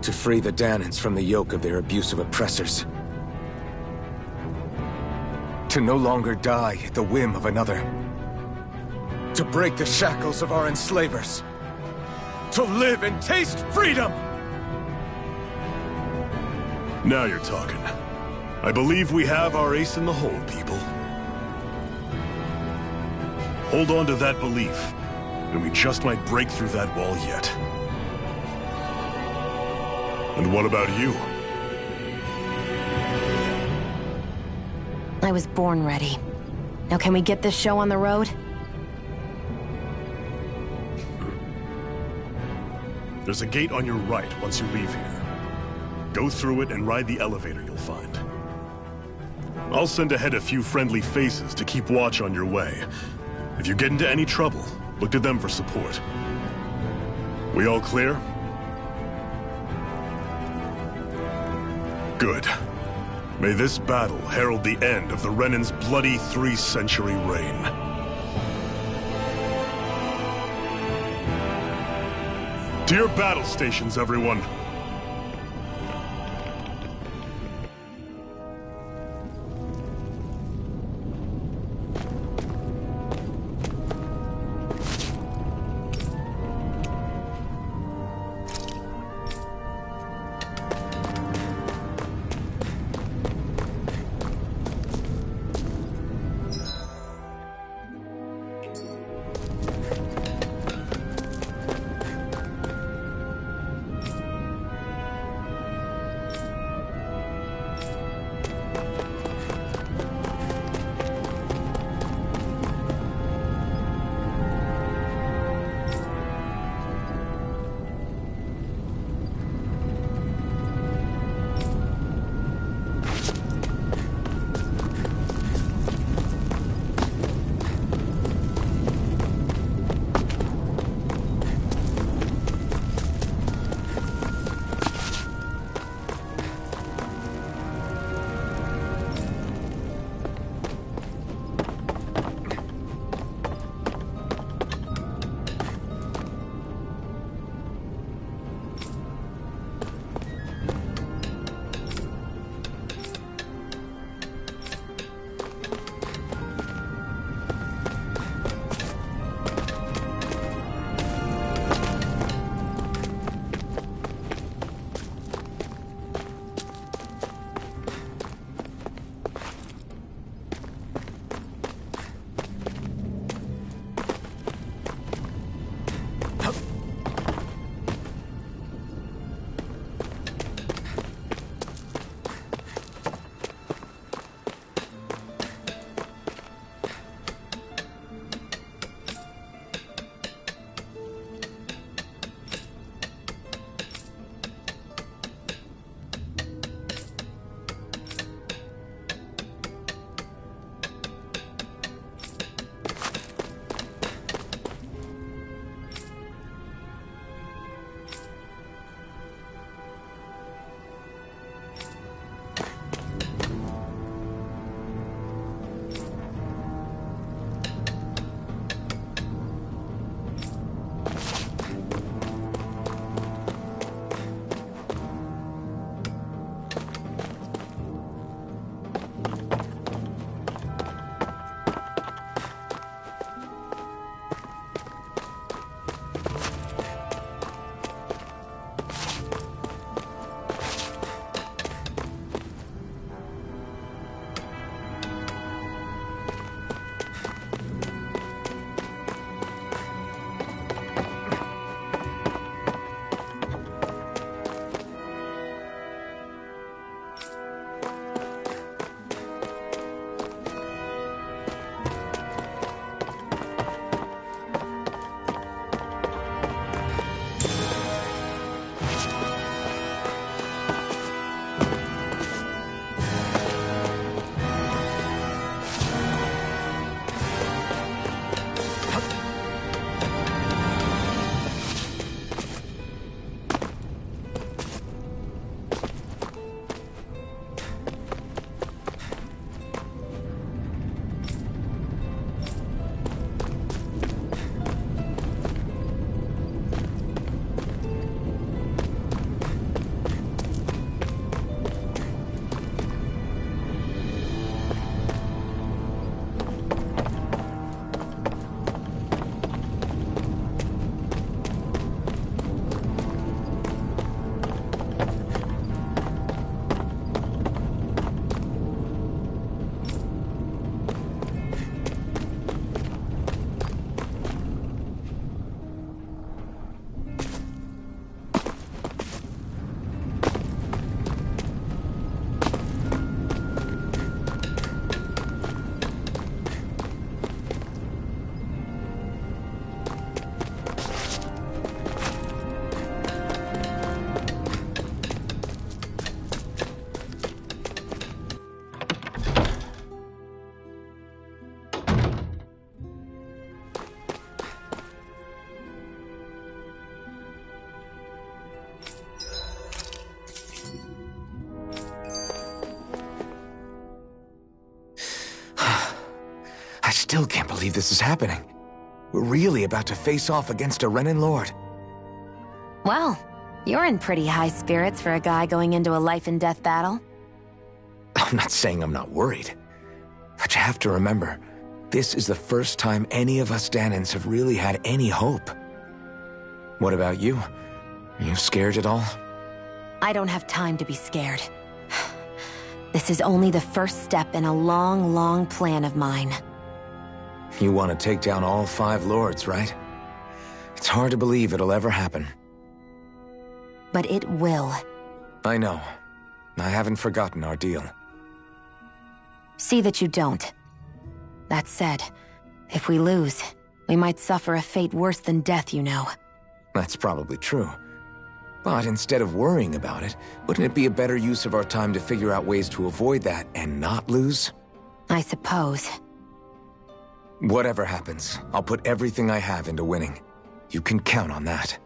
To free the Dahnans from the yoke of their abusive oppressors. To no longer die at the whim of another. To break the shackles of our enslavers. To live and taste freedom! Now you're talking. I believe we have our ace in the hole, people. Hold on to that belief, and we just might break through that wall yet. And what about you? I was born ready. Now can we get this show on the road? There's a gate on your right once you leave here. Go through it and ride the elevator you'll find. I'll send ahead a few friendly faces to keep watch on your way. If you get into any trouble, look to them for support. We all clear? Good. May this battle herald the end of the Renin's bloody 3-century reign. To your battle stations, everyone! I still can't believe this is happening. We're really about to face off against a Renan Lord. Well, you're in pretty high spirits for a guy going into a life-and-death battle. I'm not saying I'm not worried. But you have to remember, this is the first time any of us Dahnans have really had any hope. What about you? You scared at all? I don't have time to be scared. This is only the first step in a long, long plan of mine. You want to take down all 5 lords, right? It's hard to believe it'll ever happen. But it will. I know. I haven't forgotten our deal. See that you don't. That said, if we lose, we might suffer a fate worse than death, you know. That's probably true. But instead of worrying about it, wouldn't it be a better use of our time to figure out ways to avoid that and not lose? I suppose. Whatever happens, I'll put everything I have into winning. You can count on that.